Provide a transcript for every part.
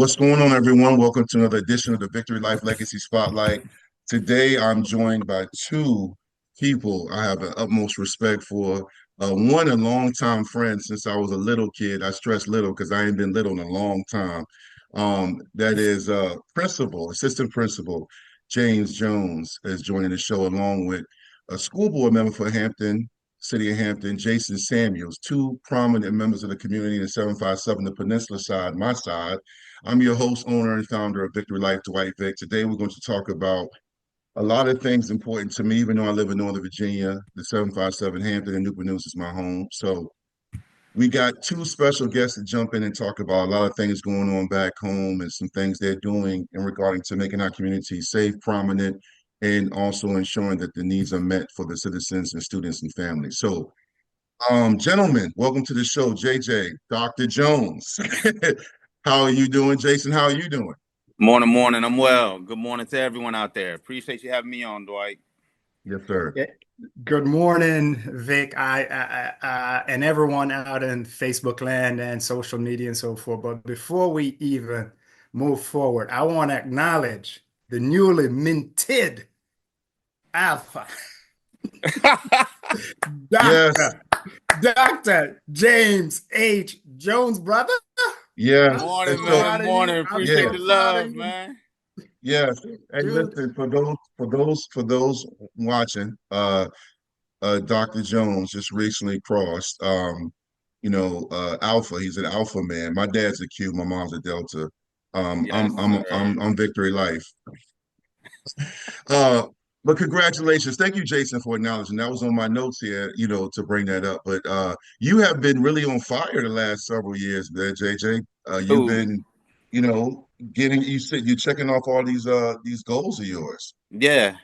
What's going on, everyone? Welcome to another edition of the Vicktory Life Legacy Spotlight. Today, I'm joined by two people I have the utmost respect for. One, a longtime friend since I was a little kid. I stress little because I ain't been little in a long time. That is assistant principal, James Jones is joining the show along with a school board member for Hampton, City of Hampton, Jason Samuels, two prominent members of the community in the 757, the Peninsula side, my side. I'm your host, owner, and founder of Vicktory Life, Dwight Vick. Today, we're going to talk about a lot of things important to me, even though I live in Northern Virginia. The 757 Hampton and Newport News is my home. So, we got two special guests to jump in and talk about a lot of things going on back home and some things they're doing in regarding to making our community safe, prominent, and also ensuring that the needs are met for the citizens and students and families. So, gentlemen, welcome to the show, JJ, Dr. Jones. How are you doing, Jason? How are you doing? Morning. I'm well. Good morning to everyone out there. Appreciate you having me on, Dwight. Yes, sir. Yeah. Good morning, Vic. And everyone out in Facebook land and social media and so forth. But before we even move forward, I want to acknowledge the newly minted Alpha, Yes, Doctor Dr. James H. Jones, brother. yes. I'm And Morning, so so, man. proud of you. Morning. I'm Appreciate yeah, so the proud of love, you, man. yes. Hey, dude. listen, for those watching, Dr. Jones just recently crossed, Alpha. He's an Alpha man. My dad's a Q, my mom's a Delta. Yes, sir. I'm Vicktory Life. Uh, but congratulations. Thank you, Jason, for acknowledging. That was on my notes here, to bring that up. But you have been really on fire the last several years, man, JJ. You've Ooh, been, you know, you said you're checking off all these goals of yours. yeah.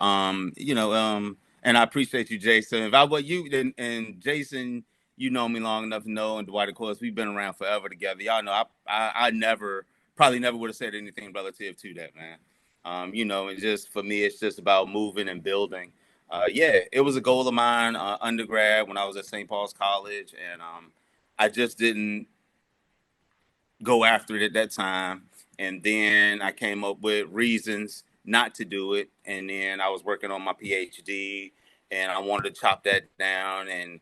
And I appreciate you, Jason. If I were you, and Jason, you know me long enough to know, and Dwight, of course, we've been around forever together. Y'all know I never, probably never would have said anything relative to that, man. And just for me, it's just about moving and building. Yeah, it was a goal of mine, undergrad when I was at St. Paul's College, and I just didn't go after it at that time. And then I came up with reasons not to do it. And then I was working on my PhD and I wanted to chop that down. And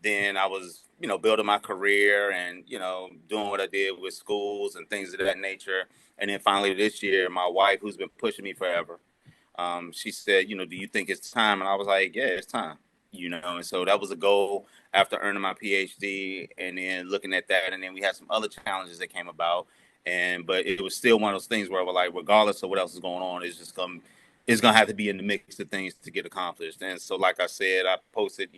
then I was, building my career and, doing what I did with schools and things of that nature. And then finally this year, my wife, who's been pushing me forever, she said, do you think it's time? And I was like, yeah, it's time. And so that was a goal after earning my PhD and then looking at that. And then we had some other challenges that came about. But it was still one of those things where we're like, regardless of what else is going on, it's gonna have to be in the mix of things to get accomplished. And so, like I said, I posted,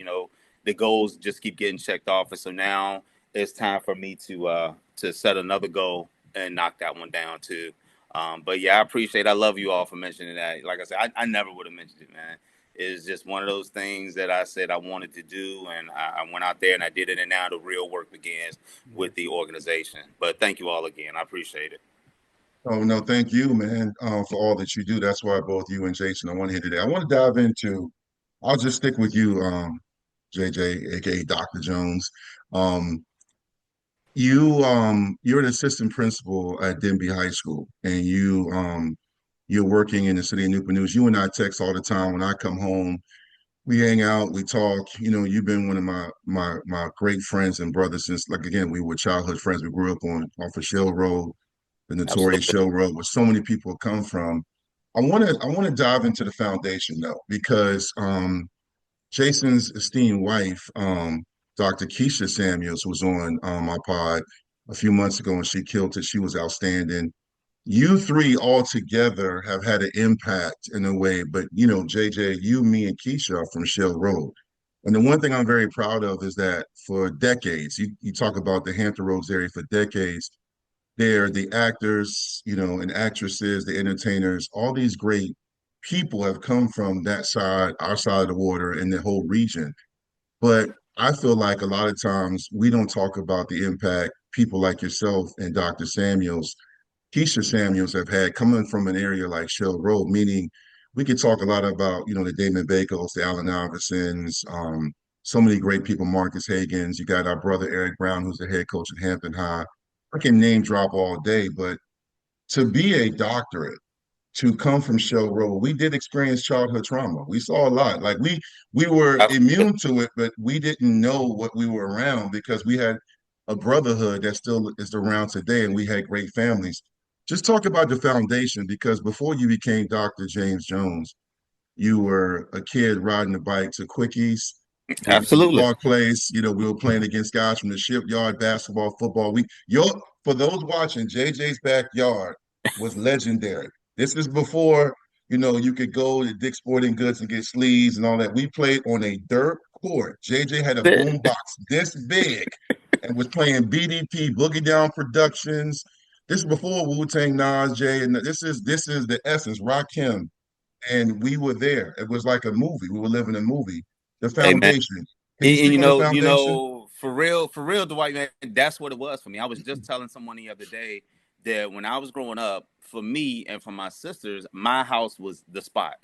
the goals just keep getting checked off. And so now it's time for me to set another goal and knock that one down too. But yeah, I love you all for mentioning that. Like I said, I never would have mentioned it, man. It's just one of those things that I said I wanted to do, and I went out there and I did it, and now the real work begins with the organization. But thank you all again. I appreciate it. Oh no, thank you, man, for all that you do. That's why both you and Jason, I want to hear today. I want to dive into. I'll just stick with you, JJ, aka Dr. Jones. Um, you're an assistant principal at Denby High School, and you're working in the city of Newport News. You and I text all the time. When I come home, we hang out, we talk. You've been one of my great friends and brothers since, like, again, we were childhood friends. We grew up on off of Shell Road, the notorious Absolutely. Shell Road, where so many people come from. I want to dive into the foundation though, because Jason's esteemed wife, Dr. Keisha Samuels, was on my pod a few months ago, and she killed it. She was outstanding. You three all together have had an impact in a way, but JJ, you, me, and Keisha are from Shell Road. And the one thing I'm very proud of is that for decades, you talk about the Hampton Roads area for decades, they're the actors, and actresses, the entertainers, all these great people have come from that side, our side of the water, and the whole region. But I feel like a lot of times we don't talk about the impact people like yourself and Dr. Samuels, Keisha Samuels have had coming from an area like Shell Road, meaning we could talk a lot about, the Damon Bakos, the Allen Iversons, so many great people, Marcus Hagans. You got our brother Eric Brown, who's the head coach at Hampton High. I can name drop all day, but to be a doctorate, to come from Shell Road, we did experience childhood trauma. We saw a lot. Like we were immune to it, but we didn't know what we were around because we had a brotherhood that still is around today, and we had great families. Just talk about the foundation because before you became Dr. James Jones, you were a kid riding a bike to Quickies, going to the Absolutely. park place. We were playing against guys from the shipyard, basketball, football. For those watching, JJ's backyard was legendary. This is before, you could go to Dick's Sporting Goods and get sleeves and all that. We played on a dirt court. JJ had a boom box this big and was playing BDP, Boogie Down Productions. This is before Wu-Tang, Nas, Jay, and this is the essence. Rakim, and we were there. It was like a movie. We were living a movie. The Hey man. foundation. Can you And speak on the foundation? for real, Dwight, man, that's what it was for me. I was just telling someone the other day that when I was growing up, for me and for my sisters, my house was the spot.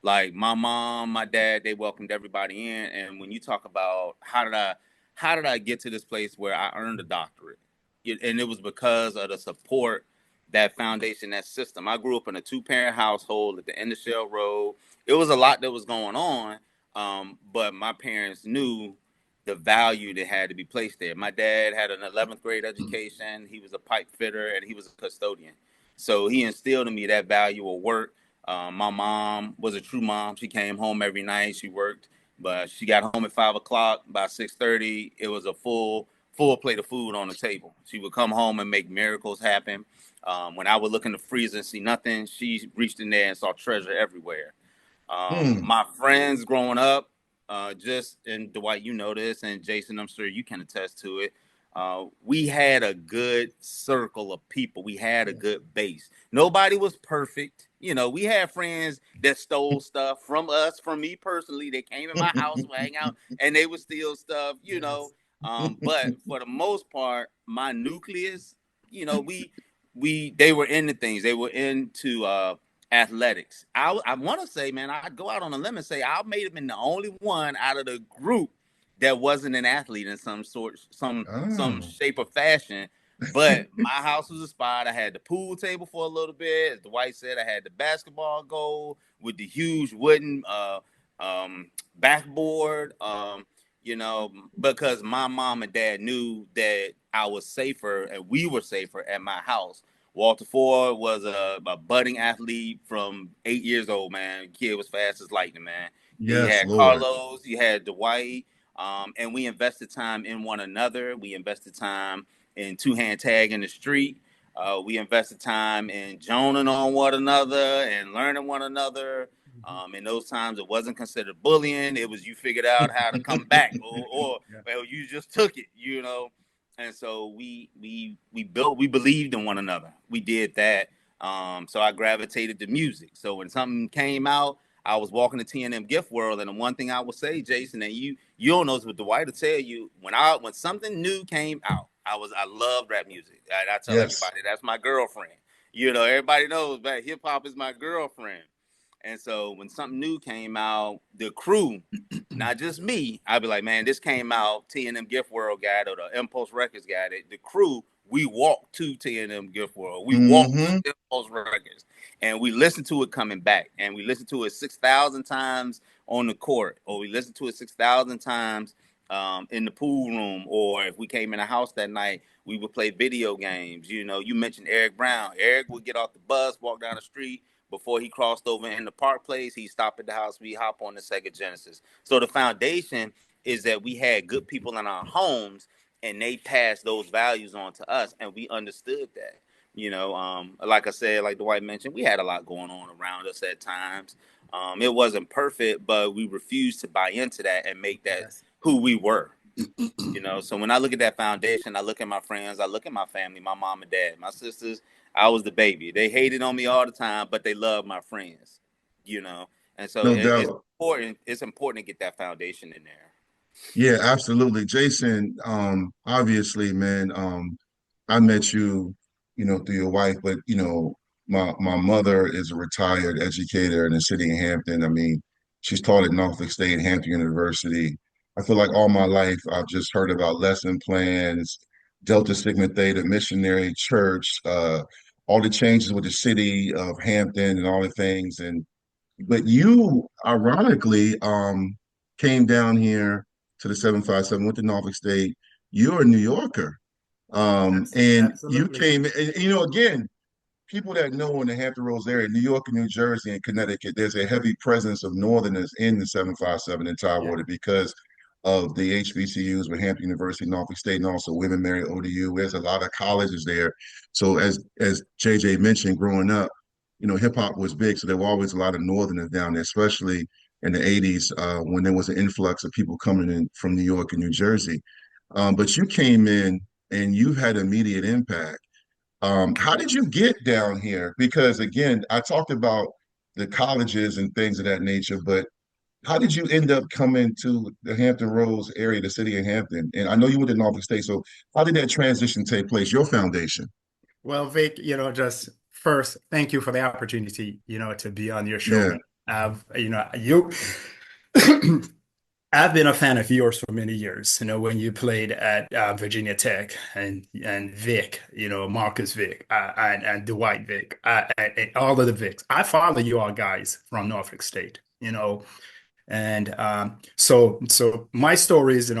Like my mom, my dad, they welcomed everybody in. And when you talk about how did I get to this place where I earned a doctorate, and it was because of the support, that foundation, that system. I grew up in a 2-parent household at the end of Shell Road. It was a lot that was going on, but my parents knew the value that had to be placed there. My dad had an 11th grade education. He was a pipe fitter and he was a custodian. So he instilled in me that value of work. My mom was a true mom. She came home every night. She worked, but she got home at 5 o'clock. By 6:30, it was a full plate of food on the table. She would come home and make miracles happen. When I would look in the freezer and see nothing, she reached in there and saw treasure everywhere. Mm. My friends growing up, and Dwight, you know this, and Jason, I'm sure you can attest to it. We had a good circle of people. We had a good base. Nobody was perfect. We had friends that stole stuff from us, from me personally. They came in my house, would hang out, and they would steal stuff. But for the most part, my nucleus, they were into things. They were into athletics. I want to say, man, I'd go out on a limb and say I may have been the only one out of the group that wasn't an athlete in some sort, some Oh. shape or fashion. But my house was a spot. I had the pool table for a little bit. As Dwight said, I had the basketball goal with the huge wooden backboard. Because my mom and dad knew that I was safer and we were safer at my house. Walter Ford was a budding athlete from 8 years old, man. Kid was fast as lightning, man. He Yes, had Lord. Carlos, he had Dwight, and we invested time in one another. We invested time in two-hand tag in the street. We invested time in joning on one another and learning one another. In those times, it wasn't considered bullying. It was you figured out how to come back, or Yeah. well, you just took it. And so we believed in one another. We did that. So I gravitated to music. So when something came out, I was walking the T&M gift world, and the one thing I would say, Jason, and you don't know this, but Dwight will tell you, when something new came out, I loved rap music. I tell Yes. everybody that's my girlfriend. Everybody knows that hip hop is my girlfriend. And so when something new came out, the crew, not just me, I'd be like, man, this came out. T&M Gift World got it, or the Impulse Records got it. The crew, we walked to T&M Gift World. We walked Mm-hmm. to Impulse Records, and we listened to it coming back, and we listened to it 6,000 times on the court, or we listened to it 6,000 times in the pool room, or if we came in the house that night, we would play video games. You mentioned Eric Brown. Eric would get off the bus, walk down the street. Before he crossed over in the Park Place, he stopped at the house. We hop on the Sega Genesis. So the foundation is that we had good people in our homes, and they passed those values on to us, and we understood that. Like I said, like Dwight mentioned, we had a lot going on around us at times. It wasn't perfect, but we refused to buy into that and make that Yes. who we were. So when I look at that foundation, I look at my friends, I look at my family, my mom and dad, my sisters. I was the baby. They hated on me all the time, but they loved my friends. You know, and so No it's doubt. important. It's important to get that foundation in there. Yeah, absolutely. Jason, obviously, man, I met you, through your wife, but my mother is a retired educator in the city of Hampton. I mean, she's taught at Norfolk State, Hampton University. I feel like all my life I've just heard about lesson plans, Delta Sigma Theta, missionary church, all the changes with the city of Hampton and all the things. And but you ironically came down here to the 757, went to Norfolk State. You're a New Yorker. And you Absolutely. came, and, again, people that know in the Hampton Roads area, New York and New Jersey and Connecticut, there's a heavy presence of Northerners in the 757 in Yeah. Tidewater because of the HBCUs with Hampton University, Norfolk State, and also Women Marriott ODU. There's a lot of colleges there. So as JJ mentioned, growing up, hip hop was big, so there were always a lot of Northerners down there, especially in the 80s when there was an influx of people coming in from New York and New Jersey. But you came in and you had immediate impact. How did you get down here? Because again, I talked about the colleges and things of that nature, but how did you end up coming to the Hampton Roads area, the city of Hampton? And I know you went to Norfolk State, so how did that transition take place, your foundation? Well, Vic, just first, thank you for the opportunity, to be on your show, Yeah. man. You I've been a fan of yours for many years. When you played at Virginia Tech and Vic, Marcus Vick and Dwight Vick, and all of the Vicks. I follow you all guys from Norfolk State. And so my story is,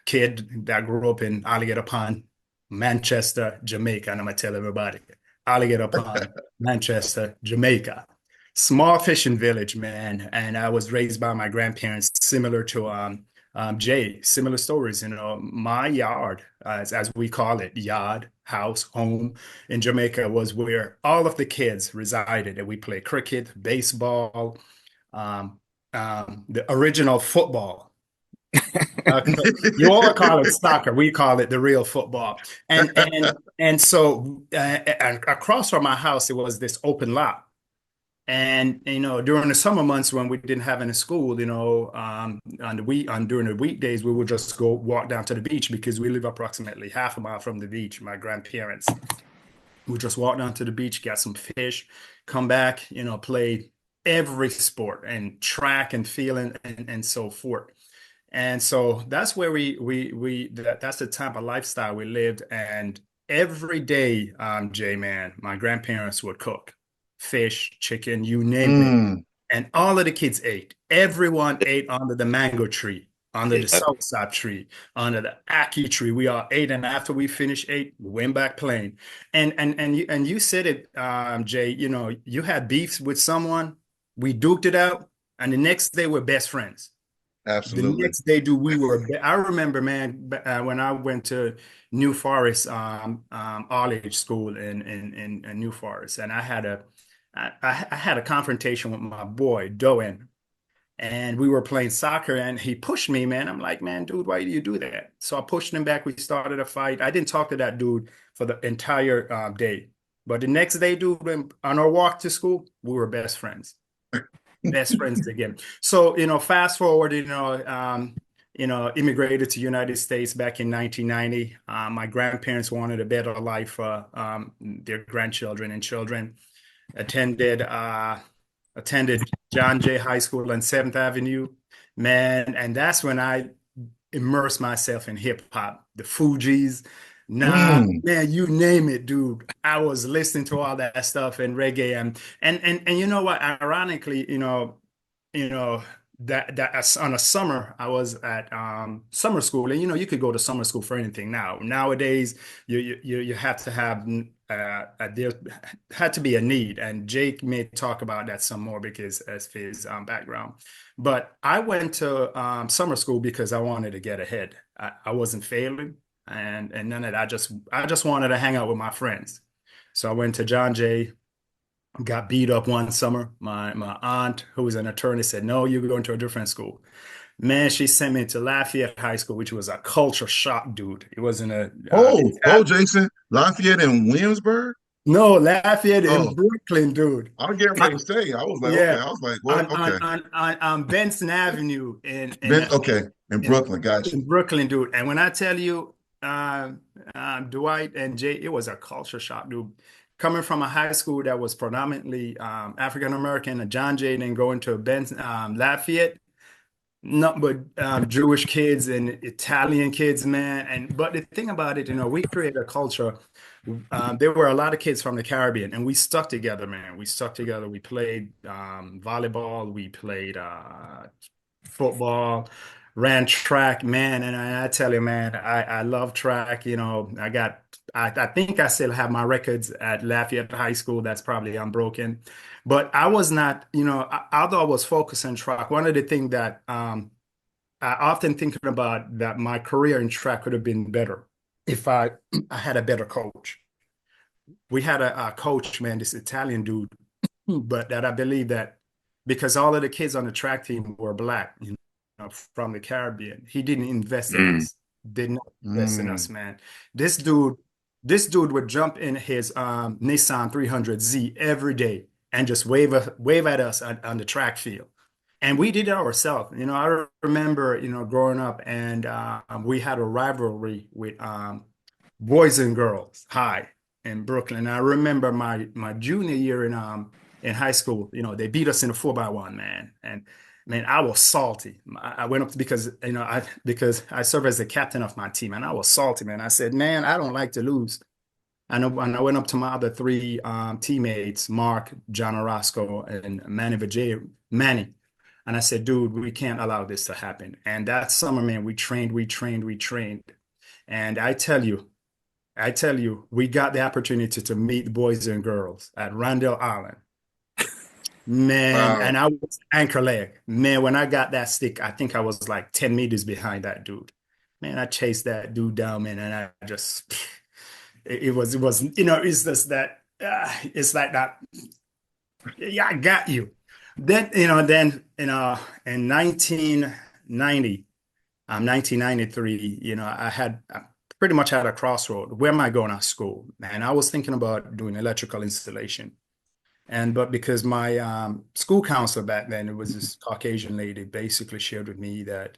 kid that grew up in Alligator Pond, Manchester, Jamaica, and I'm gonna tell everybody, Alligator Pond, Manchester, Jamaica. Small fishing village, man. And I was raised by my grandparents, similar to Jay, similar stories. My yard, as we call it, yard, house, home in Jamaica was where all of the kids resided. And we played cricket, baseball, um, the original football. Okay. You all call it soccer. We call it the real football. And so and across from my house, it was this open lot. And during the summer months when we didn't have any school, during the weekdays, we would just go walk down to the beach because we live approximately half a mile from the beach. My grandparents would just walk down to the beach, get some fish, come back, play every sport and track and field and so forth. And so that's where that's the type of lifestyle we lived. And every day, Jay, man, my grandparents would cook fish, chicken, you name it. Mm, And all of the kids ate. Everyone ate under the mango tree, under the Yeah. soursop tree, under the ackee tree. We all ate, and after we finished ate, we went back playing. And you said it, Jay. You had beefs with someone. We duked it out, and the next day we're best friends. The absolutely. next day, dude, I remember, man, when I went to New Forest, all age school in New Forest, and I had a confrontation with my boy Doan, and we were playing soccer, and he pushed me, man. I'm like, man, dude, why do you do that? So I pushed him back. We started a fight. I didn't talk to that dude for the entire day, but the next day, dude, on our walk to school, we were best friends, best friends again. So, fast forward, immigrated to United States back in 1990. My grandparents wanted a better life for their grandchildren and children. Attended attended John Jay High School on 7th Avenue, man, and that's when I immersed myself in hip hop, the Fugees. Nah, Mm, man, you name it, dude. I was listening to all that stuff and reggae and you know what? Ironically, you know on a summer I was at summer school, and you could go to summer school for anything now. Nowadays, you have to have there had to be a need, and Jake may talk about that some more because as his background. But I went to summer school because I wanted to get ahead. I wasn't failing, and none of that. I just wanted to hang out with my friends. So I went to John Jay, got beat up one summer. My aunt, who was an attorney, said, "No, you're going to a different school." Man, she sent me to Lafayette High School, which was a culture shock, dude. It wasn't a oh, Jason, Lafayette and Williamsburg. no, Lafayette in Oh, Brooklyn, dude. I was getting ready to say. I was like, okay. Yeah, I was like, what? on Okay. Benson Avenue Okay, in in Brooklyn, got you. in Brooklyn, dude. And when I tell you, Dwight and Jay, it was a culture shock, dude. Coming from a high school that was predominantly African American, and John Jay, then going to Benson Lafayette. not but Jewish kids and Italian kids, man. And but the thing about it, we created a culture. There were a lot of kids from the Caribbean, and we stuck together, man. We stuck together. We played volleyball. We played football, ran track, man. And I tell you, man, I love track. I think I still have my records at Lafayette High School. That's probably unbroken. But I was not, although I was focused on track, one of the things that I often thinking about that my career in track could have been better if I had a better coach. We had a coach, man, this Italian dude, but that I believe that because all of the kids on the track team were black, from the Caribbean, he didn't invest in Mm. us. Did not invest in us, Mm. man. This dude, this dude would jump in his Nissan 300Z every day and just wave at us on the track field. And we did it ourselves. I remember, growing up and we had a rivalry with boys and girls high in Brooklyn. I remember my junior year in high school, they beat us in a 4x1, man. And man, I was salty. I went up because because I serve as the captain of my team, and I was salty, man. I said, man, I don't like to lose. And I went up to my other three teammates, Mark, John Orozco, and Manny Vijay, Manny. And I said, dude, we can't allow this to happen. And that summer, man, we trained, we trained, we trained. And I tell you, we got the opportunity to meet the boys and girls at Randall Island. Man, Wow. and I was anchor leg. Man, when I got that stick, I think I was like 10 meters behind that dude. Man, I chased that dude down, man, and I just it was it's just that it's like that. Yeah, I got you. Then in 1990, 1993, I pretty much had a crossroad. Where am I going to school? And I was thinking about doing electrical installation. But because my school counselor back then, it was this Caucasian lady, basically shared with me that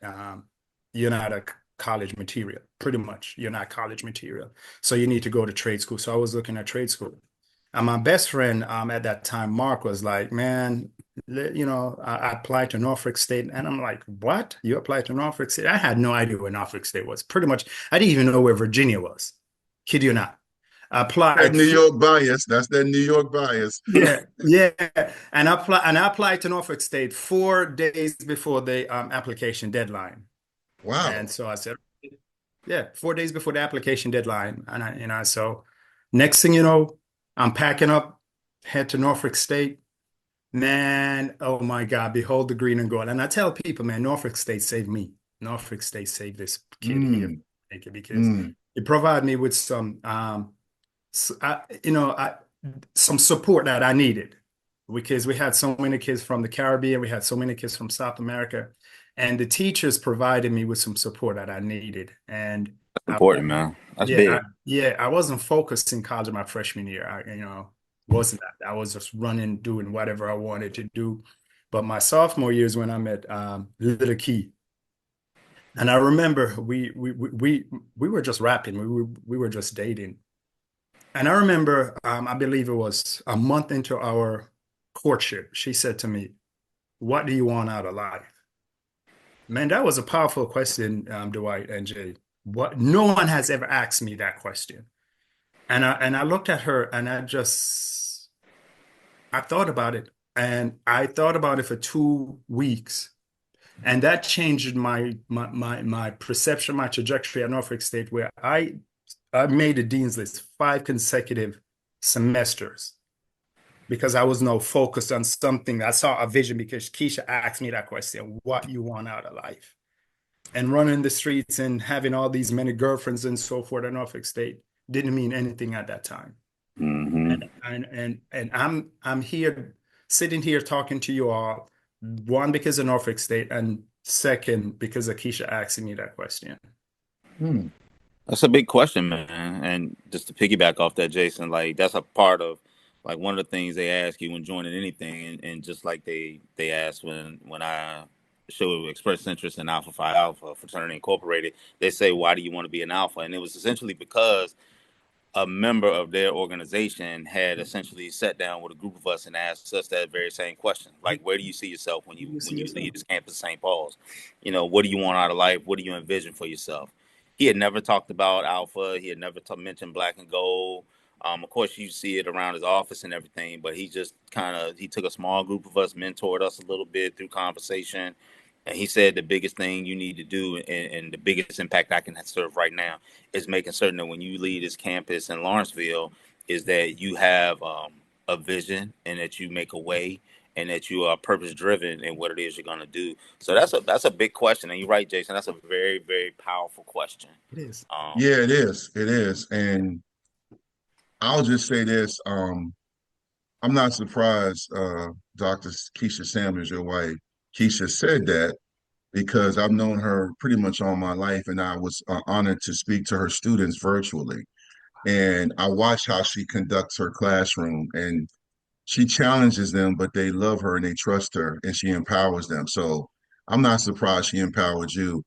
you're not a college material, pretty much. You're not college material. So you need to go to trade school. So I was looking at trade school. And my best friend at that time, Mark, was like, man, I applied to Norfolk State. And I'm like, what? You applied to Norfolk State? I had no idea where Norfolk State was. Pretty much, I didn't even know where Virginia was. Kid you not. I That applied. New York bias. That's that New York bias. Yeah, yeah. And I applied to Norfolk State 4 days before the application deadline. And Wow. so I said, yeah, 4 days before the application deadline. So next thing you know, I'm packing up, head to Norfolk State. Man, oh my God, behold the green and gold. And I tell people, man, Norfolk State saved me. Norfolk State saved this kid here. Mm. Thank you, because Mm. it provided me with some some support that I needed because we had so many kids from the Caribbean, we had so many kids from South America, and the teachers provided me with some support that I needed. And That's I, important, man. That's yeah, big. I wasn't focused in college my freshman year. Wasn't that. I was just running, doing whatever I wanted to do. But my sophomore year is when I met Little Key. And I remember we were just rapping. We were just dating. And I remember, I believe it was a month into our courtship, she said to me, what do you want out of life? Man, that was a powerful question, Dwight and Jay. What no one has ever asked me that question. And I looked at her and I thought about it. And I thought about it for 2 weeks. And that changed my perception, my trajectory at Norfolk State, where I made the dean's list 5 consecutive semesters because I was now focused on something. I saw a vision because Keisha asked me that question, what you want out of life? And running the streets and having all these many girlfriends and so forth at Norfolk State didn't mean anything at that time. Hmm. And I'm here sitting here talking to you all, one because of Norfolk State, and second because of Keisha asking me that question. Mm. That's a big question, man. And just to piggyback off that, Jason, like that's a part of like one of the things they ask you when joining anything, and just like they asked when I show express interest in Alpha Phi Alpha Fraternity Incorporated, they say, why do you want to be an alpha? And it was essentially because a member of their organization had essentially sat down with a group of us and asked us that very same question. Like, where do you see yourself when You see you yourself. leave this campus, St. Paul's? You know, what do you want out of life? What do you envision for yourself? He had never talked about Alpha. He had never mentioned Black and Gold. Of course, you see it around his office and everything, but he just he took a small group of us, mentored us a little bit through conversation. And he said the biggest thing you need to do, and the biggest impact I can serve right now, is making certain that when you leave this campus in Lawrenceville, is that you have a vision and that you make a way and that you are purpose driven in what it is you're going to do. So that's a big question, and you're right, Jason. That's a very, very powerful question. It is. Yeah, it is. It is. And I'll just say this. I'm not surprised Dr. Keisha Sanders, your wife, Keisha said that because I've known her pretty much all my life, and I was honored to speak to her students virtually. And I watch how she conducts her classroom, and she challenges them, but they love her and they trust her, and she empowers them. So I'm not surprised she empowered you.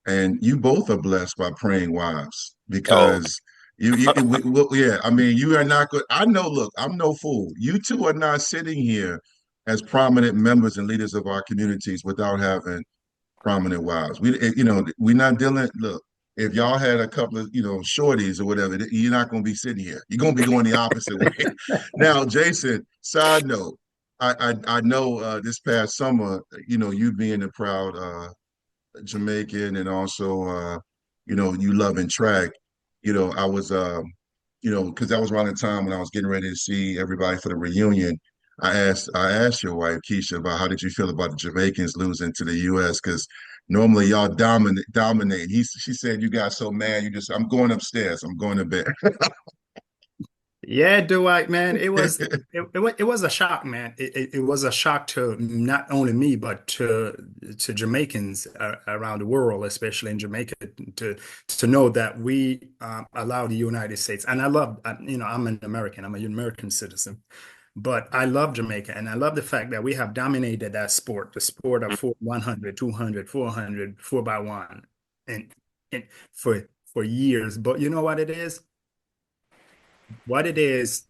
And you both are blessed by praying wives Oh, because yeah, I mean, you are not good. I know, look, I'm no fool. You two are not sitting here as prominent members and leaders of our communities without having prominent wives. We're not dealing. Look, if y'all had a couple of, shorties or whatever, you're not going to be sitting here. You're going to be going the opposite way. Now, Jason, side note, I know this past summer, you being a proud Jamaican and also, you loving track, I was, because that was around the time when I was getting ready to see everybody for the reunion. I asked your wife Keisha about how did you feel about the Jamaicans losing to the U.S. because normally y'all dominate. She said you got so mad I'm going upstairs. I'm going to bed. Yeah, Dwight, man, it was a shock, man. It was a shock to not only me, but to Jamaicans around the world, especially in Jamaica, to know that we allow the United States. And I love, I'm an American, I'm an American citizen, but I love Jamaica, and I love the fact that we have dominated that sport, the sport of 100, 200, 400, 4x1, and, and for years. But you know what it is? What it is,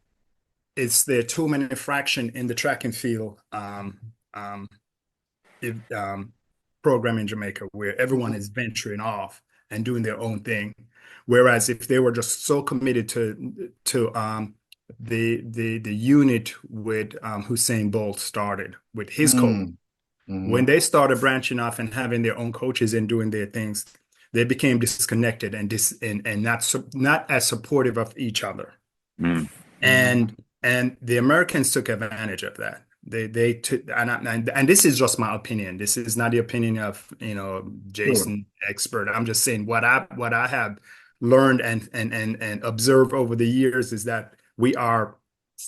it's the 2 minute fraction in the track and field um, if, program in Jamaica where everyone is venturing off and doing their own thing. Whereas if they were just so committed to the unit with Hussein Bolt started with his coach, Mm, when mhm. they started branching off and having their own coaches and doing their things, they became disconnected and not as supportive of each other. mm, And the Americans took advantage of that. They took and this is just my opinion. This is not the opinion of Sure. Jason expert. I'm just saying what I have learned and observed over the years is that we are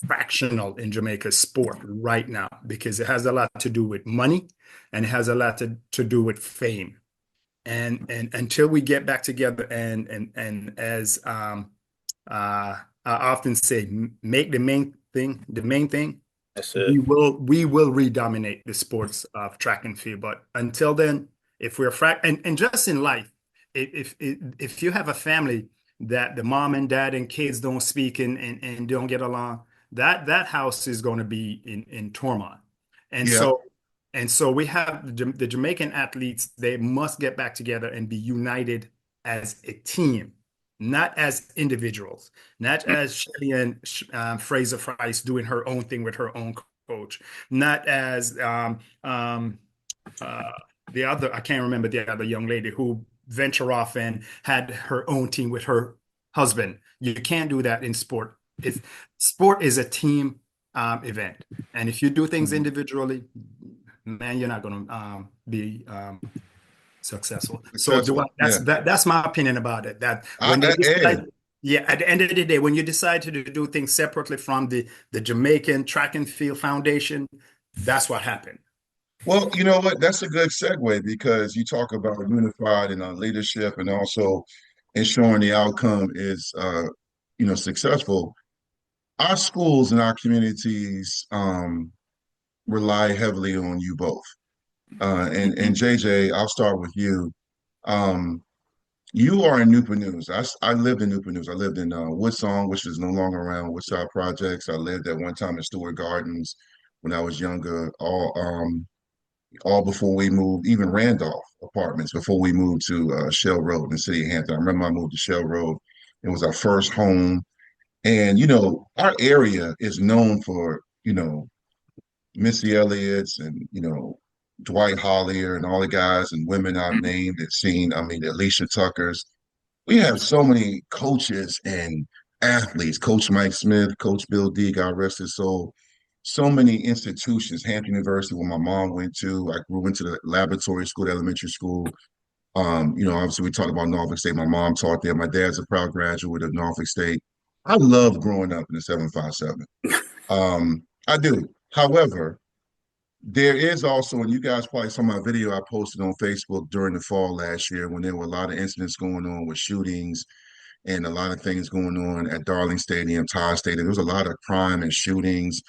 fractional in Jamaica's sport right now because it has a lot to do with money and it has a lot to do with fame. And until we get back together and as I often say, make the main thing. that's it. We will redominate the sports of track and field. But until then, if we're and just in life, if you have a family that the mom and dad and kids don't speak and don't get along, that house is going to be in turmoil. And Yeah. so and so we have the Jamaican athletes, they must get back together and be united as a team, not as individuals, not as Shelly and Fraser Price doing her own thing with her own coach, not as uh, the other, I can't remember the other young lady who ventured off and had her own team with her husband. You can't do that in sport. If sport is a team event, and if you do things Mhm. individually, man, you're not going to be successful. So Successful. that's Yeah. that's my opinion about it. That I, when they I, hey, decide, yeah, at the end of the day, when you decide to do things separately from the Jamaican Track and Field Foundation, that's what happened. well, you know what? That's a good segue because you talk about unified and leadership and also ensuring the outcome is, successful. Our schools and our communities rely heavily on you both. And Mhm. JJ, I'll start with you. Um, You are in Newport News. I lived in Newport News. I lived in Woodsong, which is no longer around, Woodside Projects. I lived at one time in Stewart Gardens when I was younger, all before we moved, even Randolph Apartments, before we moved to Shell Road in the city of Hampton. I remember I moved to Shell Road. It was our first home. And, our area is known for, Missy Elliott's and, Dwight Hollier and all the guys and women I've named and seen. I mean, Alicia Tucker's. We have so many coaches and athletes, Coach Mike Smith, Coach Bill D, God rest his soul. So many institutions, Hampton University, where my mom went to. I grew into the laboratory school, the elementary school. Obviously we talked about Norfolk State. My mom taught there. My dad's a proud graduate of Norfolk State. I love growing up in the 757. I do. However, there is also, and you guys probably saw my video I posted on Facebook during the fall last year when there were a lot of incidents going on with shootings and a lot of things going on at Darling Stadium, Todd Stadium. There was a lot of crime and shootings.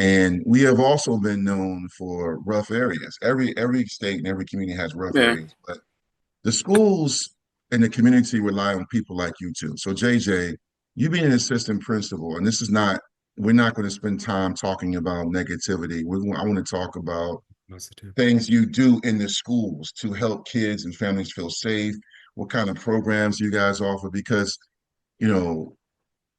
And we have also been known for rough areas. Every state and every community has rough Yeah. areas, but the schools and the community rely on people like you too. So JJ, you being an assistant principal, and we're not going to spend time talking about negativity. I want to talk about things you do in the schools to help kids and families feel safe. What kind of programs you guys offer? Because, you know,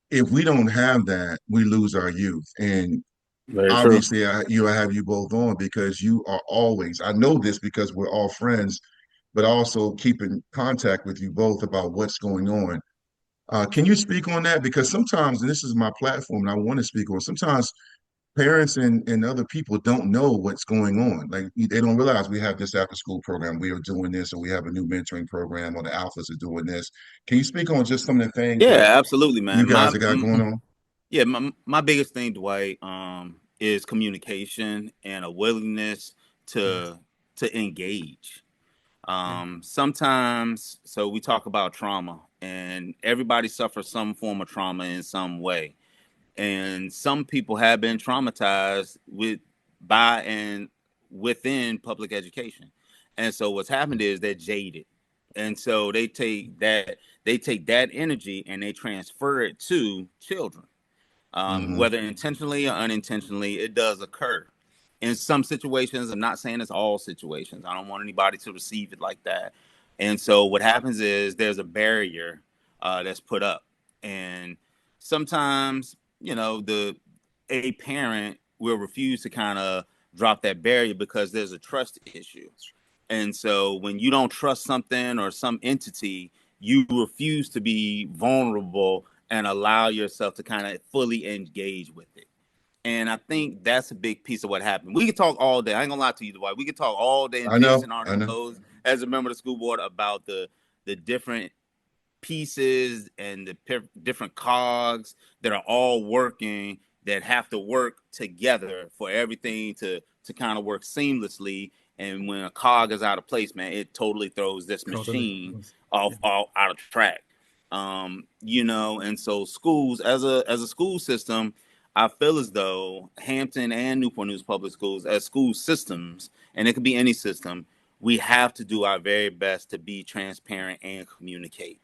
if we don't have that, we lose our youth. And Very true. obviously, I have you both on because you are always, I know this because we're all friends, but also keep in contact with you both about what's going on. Can you speak on that? Because sometimes, and this is my platform, and I want to speak on, sometimes parents and other people don't know what's going on. Like they don't realize we have this after school program, we are doing this, or we have a new mentoring program, or the alphas are doing this. Can you speak on just some of the things that Yeah, absolutely, you man. guys have got going on? Yeah, my biggest thing, Dwight, is communication and a willingness Yes. to engage. Yeah. Sometimes, so we talk about trauma, and everybody suffers some form of trauma in some way, and some people have been traumatized by and within public education, and so what's happened is they're jaded, and so they take that energy and they transfer it to children, Hmm. whether intentionally or unintentionally. It does occur in some situations. I'm not saying it's all situations. I don't want anybody to receive it like that. And so what happens is there's a barrier that's put up, and sometimes the a parent will refuse to kind of drop that barrier because there's a trust issue. And so when you don't trust something or some entity, you refuse to be vulnerable and allow yourself to kind of fully engage with it. And I think that's a big piece of what happened. We could talk all day. I ain't gonna lie to you, Dwight. We could talk all day, and I know, Jason already I know. knows, as a member of the school board, about the different pieces and the different cogs that are all working, that have to work together for everything to kind of work seamlessly. And when a cog is out of place, man, it totally throws this Totally. machine Yeah. off out of track. And so schools, as a school system, I feel as though Hampton and Newport News Public Schools, as school systems, and it could be any system, we have to do our very best to be transparent and communicate.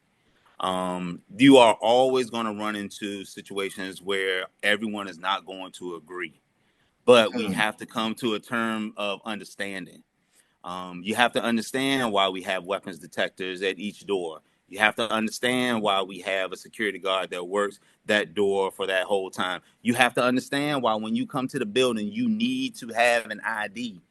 You are always going to run into situations where everyone is not going to agree, but we Mm. have to come to a term of understanding. You have to understand why we have weapons detectors at each door. You have to understand why we have a security guard that works that door for that whole time. You have to understand why when you come to the building, you need to have an ID.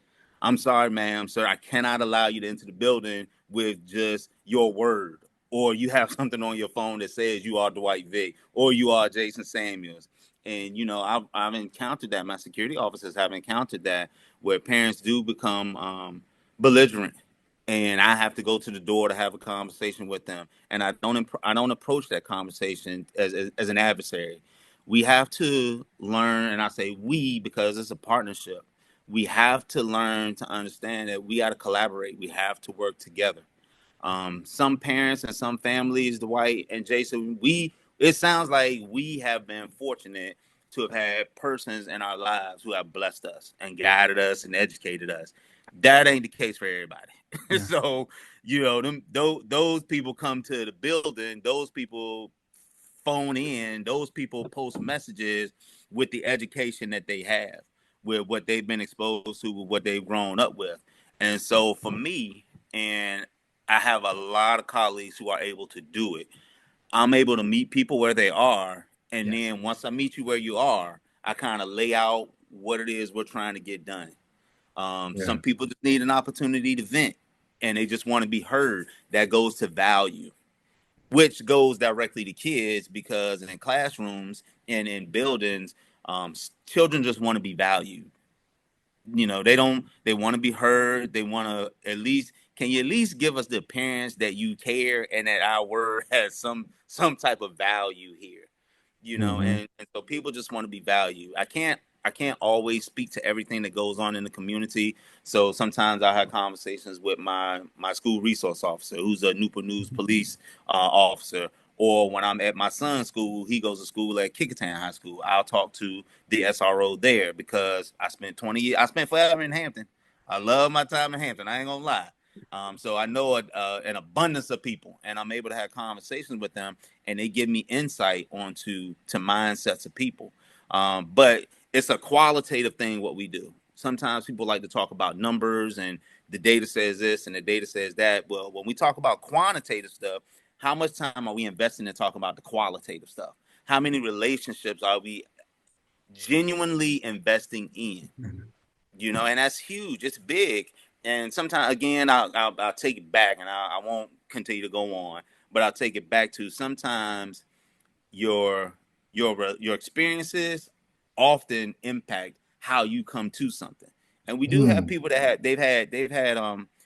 I'm sorry, ma'am, sir, I cannot allow you to enter the building with just your word, or you have something on your phone that says you are Dwight Vick or you are Jason Samuels. And I've encountered that. My security officers have encountered that, where parents do become belligerent, and I have to go to the door to have a conversation with them. And I don't approach that conversation as an adversary. We have to learn, and I say we because it's a partnership. We have to learn to understand that we got to collaborate. We have to work together. Some parents and some families, Dwight and Jason, it sounds like we have been fortunate to have had persons in our lives who have blessed us and guided us and educated us. That ain't the case for everybody. Yeah. So those people come to the building, those people phone in, those people post messages with the education that they have, with what they've been exposed to, with what they've grown up with. And so for me, and I have a lot of colleagues who are able to do it. I'm able to meet people where they are, and Yes. then once I meet you where you are, I kind of lay out what it is we're trying to get done. Yeah. Some people just need an opportunity to vent, and they just want to be heard. That goes to value, which goes directly to kids, because in classrooms and in buildings, children just want to be valued. They want to be heard. They want to at least, can you at least give us the appearance that you care and that our word has some type of value here, Hmm. and so people just want to be valued. I can't always speak to everything that goes on in the community. So sometimes I have conversations with my school resource officer, who's a Newport News police officer. Or when I'm at my son's school, he goes to school at Kickertown High School. I'll talk to the SRO there, because I spent 20 years, I spent forever in Hampton. I love my time in Hampton. I ain't gonna lie. So I know an abundance of people, and I'm able to have conversations with them, and they give me insight onto mindsets of people. But it's a qualitative thing what we do. Sometimes people like to talk about numbers and the data says this and the data says that. Well, when we talk about quantitative stuff, how much time are we investing in talking about the qualitative stuff? How many relationships are we genuinely investing in? Mhm. And that's huge. It's big. And sometimes, again, I'll take it back, and I won't continue to go on, but I'll take it back to sometimes your your experiences often impact how you come to something. And we do have Mm. people that they've had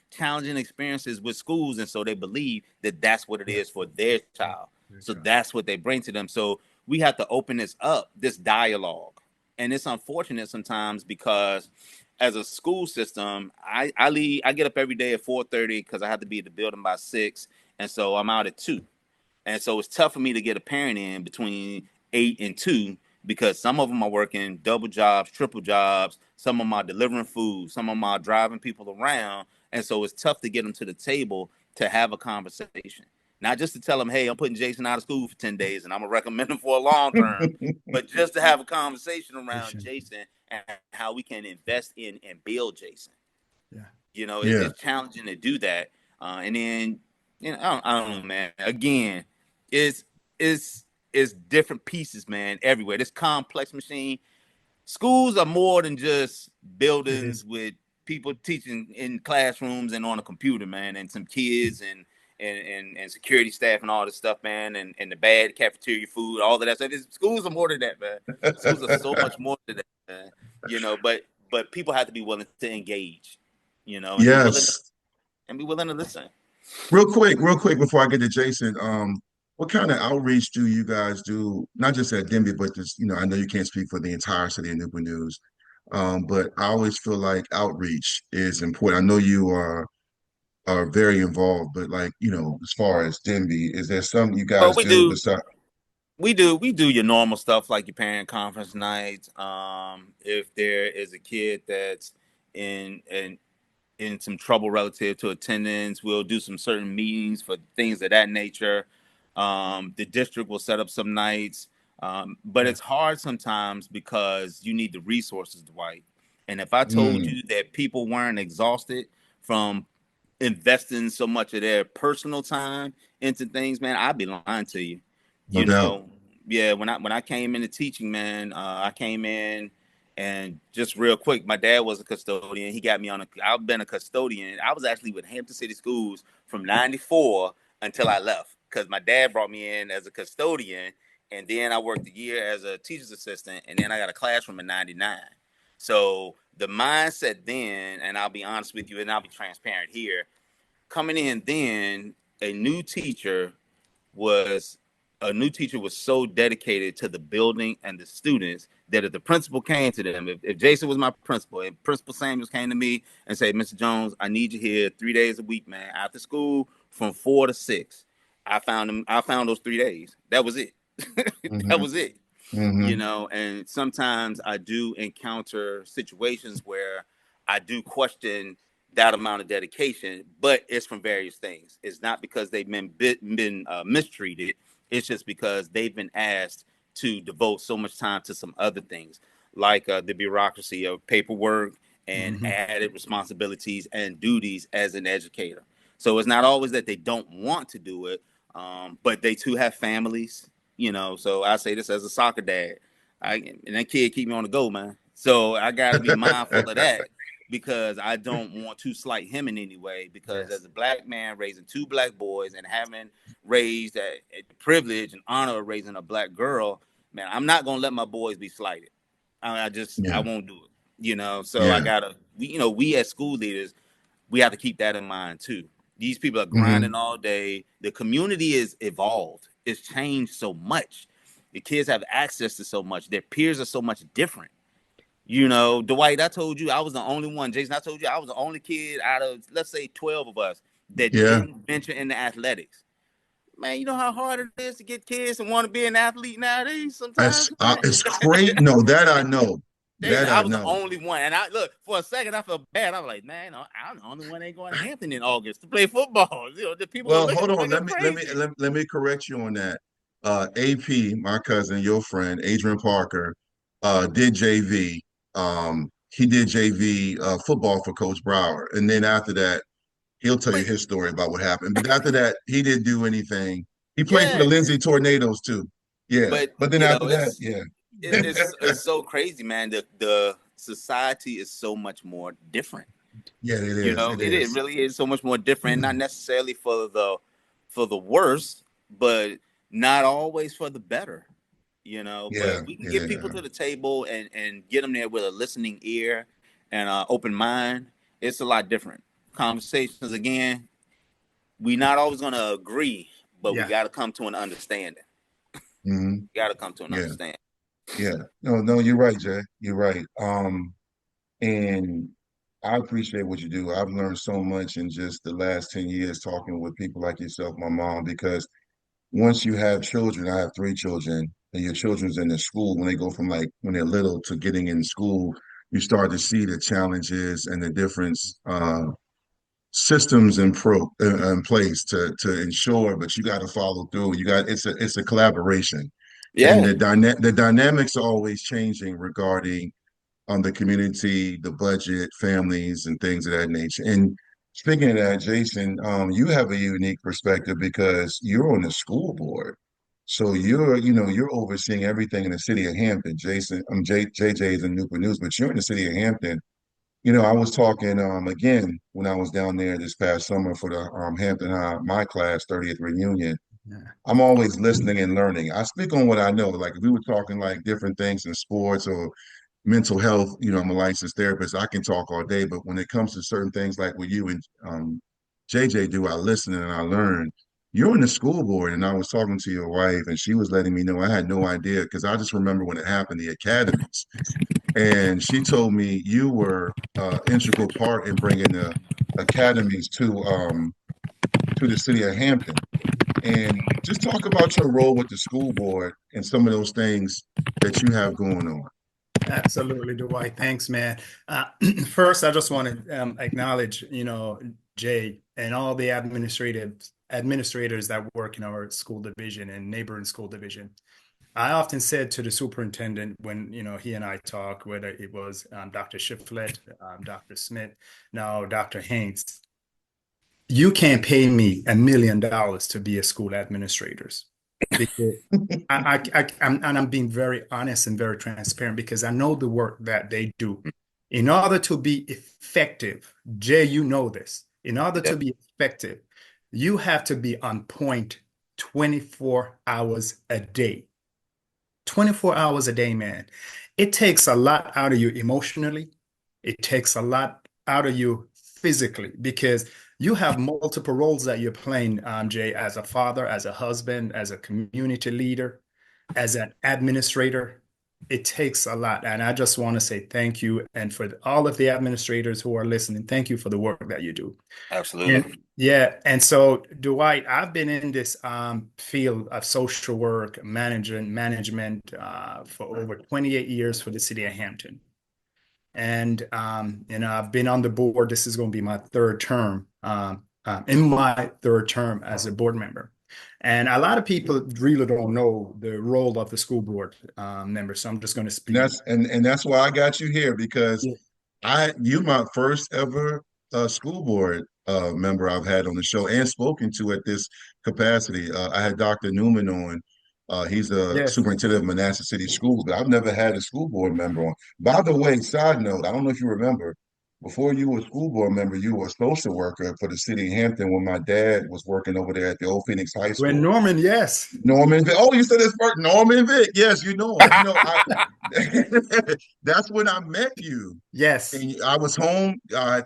challenging experiences with schools, and so they believe that that's what it Yeah. is for their Yeah. child. Good So job. that's what they bring to them. So we have to open this dialogue. And it's unfortunate sometimes, because as a school system, I get up every day at 4:30 because I have to be at the building by 6, and so I'm out at 2. And so it's tough for me to get a parent in between 8 and 2, because some of them are working double jobs, triple jobs. Some of them are delivering food. Some of them are driving people around. And so it's tough to get them to the table to have a conversation. Not just to tell them, hey, I'm putting Jason out of school for 10 days and I'm going to recommend him for a long term, but just to have a conversation around Patient. Jason and how we can invest in and build Jason. Yeah. Yeah. It's challenging to do that. And then, I don't know, man. Again, it's it's it's different pieces, man, everywhere. This complex machine. Schools are more than just It is. buildings with people teaching in classrooms and on a computer, man, and some kids and security staff and all this stuff, man, and the bad cafeteria food, all of that stuff. Schools are more than that, man. Schools are so much more than that, man. But people have to be willing to engage, and Yes. be willing to listen. Real quick before I get to Jason, what kind of outreach do you guys do? Not just at Denby, but just, I know you can't speak for the entire city of Newport News, but I always feel like outreach is important. I know you are very involved, but like, as far as Denby, is there something you Well, guys we do do. besides? We do your normal stuff like your parent conference nights. If there is a kid that's in in in some trouble relative to attendance, we'll do some certain meetings for things of that nature. The district will set up some nights, but Yeah. it's hard sometimes because you need the resources, Dwight. And if I told Mm, you that people weren't exhausted from investing so much of their personal time into things, man, I'd be lying to you. no You doubt. know, yeah. When I came into teaching, man, I came in and just real quick, my dad was a custodian. He got me on a. I've been a custodian. I was actually with Hampton City Schools from '94 until I left, because my dad brought me in as a custodian, and then I worked a year as a teacher's assistant, and then I got a classroom in '99. So the mindset then, and I'll be honest with you, and I'll be transparent here, coming in then, a new teacher was was so dedicated to the building and the students that if the principal came to them, if Jason was my principal and Principal Samuels came to me and said, Mr. Jones, I need you here 3 days a week, man, after school from 4 to 6. I found those 3 days. That was it. That Hmm. was it. Hmm. And sometimes I do encounter situations where I do question that amount of dedication, but it's from various things. It's not because they've been mistreated. It's just because they've been asked to devote so much time to some other things, like the bureaucracy of paperwork and Hmm. added responsibilities and duties as an educator. So it's not always that they don't want to do it, but they too have families, you know. So I say this as a soccer dad, and that kid keep me on the go, man. So I got to be mindful of that because I don't want to slight him in any way. Because Yes. as a black man raising two black boys and having raised the privilege and honor of raising a black girl, man, I'm not gonna let my boys be slighted. I Yeah, won't do it. You know, so I yeah. gotta. We as school leaders, we have to keep that in mind too. These people are Hmm. grinding all day. The community is evolved. It's changed so much. The kids have access to so much. Their peers are so much different. You know, Dwight, I told you I was the only one. Jason, I told you I was the only kid out of, let's say, 12 of us that Yeah. didn't venture into athletics. Man, you know how hard it is to get kids to want to be an athlete nowadays sometimes, man. It's great. No, that I know. Jason, That I I was the know. only one. And I look, for a second, I felt bad. I was like, man, I'm the only one that ain't going to Hampton in August to play football. You know, the people gonna Well, look at hold me on. like I'm Let me crazy. let me correct you on that. AP, my cousin, your friend, Adrian Parker, did JV. He did JV football for Coach Brower, and then after that, he'll tell you But his story about what happened. But after that, he didn't do anything. He played for the yeah, Lindsay Tornadoes too. Yeah, but but then you know, after that, yeah, it's so crazy, man. The society is so much more different. yeah, it You is. know, It it is. really is so much more different. Not necessarily for the worse, but not always for the better. You know, but Yeah, if we can get people yeah, to the table and get them there with a listening ear and an open mind, it's a lot different. Conversations again, we not always gonna agree, but we Yeah. got to come to an understanding. hmm We got to come to an yeah, understanding. yeah. No, no, you're right, Jay. You're right. And I appreciate what you do. I've learned so much in just the last 10 years talking with people like yourself, my mom, because once you have children, I have three children, and your children's in the school, when they go from like when they're little to getting in school, you start to see the challenges and the difference systems in place to ensure, but you got to follow through. You got it's a collaboration, and Yeah, the dynamics are always changing regarding the community, the budget, families, and things of that nature. And speaking of that, Jason, you have a unique perspective because you're on the school board. So you're overseeing everything in the city of Hampton. Jason, JJ is in Newport News, but you're in the city of Hampton. I was talking again when I was down there this past summer for the Hampton High, my class 30th reunion. Yeah. I'm always listening and learning. I speak on what I know. Like if we were talking like different things in sports or mental health, I'm a licensed therapist. I can talk all day, but when it comes to certain things like what you and JJ do, I listen and I learn. You're in the school board, and I was talking to your wife, and she was letting me know I had no idea because I just remember when it happened, the academies, and she told me you were integral part in bringing the academies to the city of Hampton. And just talk about your role with the school board and some of those things that you have going on. Absolutely, Dwight. Thanks, man. Uh, First, I just want to acknowledge, Jay and all the administrators that work in our school division and neighboring school division. I often said to the superintendent when, he and I talk, whether it was Dr. Shiflett, Dr. Smith, now Dr. Haynes, you can't pay me $1 million to be a school administrator because I'm being very honest and very transparent because I know the work that they do. In order to be effective, Jay, you know this. In order yeah, to be effective, you have to be on point 24 hours a day. 24 hours a day, man. It takes a lot out of you emotionally. It takes a lot out of you physically because you have multiple roles that you're playing, Jay, as a father, as a husband, as a community leader, as an administrator. It takes a lot. And I just want to say thank you. And for all of the administrators who are listening, thank you for the work that you do. absolutely. And yeah, and so Dwight, I've been in this field of social work, management for over 28 years for the city of Hampton. And I've been on the board. This is going to be my third term, in my third term as a board member. And a lot of people really don't know the role of the school board member. So I'm just going to And speak. that's why I got you here, because Yeah. you're my first ever school board member I've had on the show and spoken to at this capacity. I had Dr. Newman on. He's the Yes. superintendent of Manassas City Schools, but I've never had a school board member on. By the way, side note, I don't know if you remember, before you were a school board member, you were a social worker for the city of Hampton when my dad was working over there at the Old Phoenix High When School. Norman, yes. Norman Vick. Oh, you said his first Norman Vick. Yes, you know him. That's when I met you. Yes. And I was home. I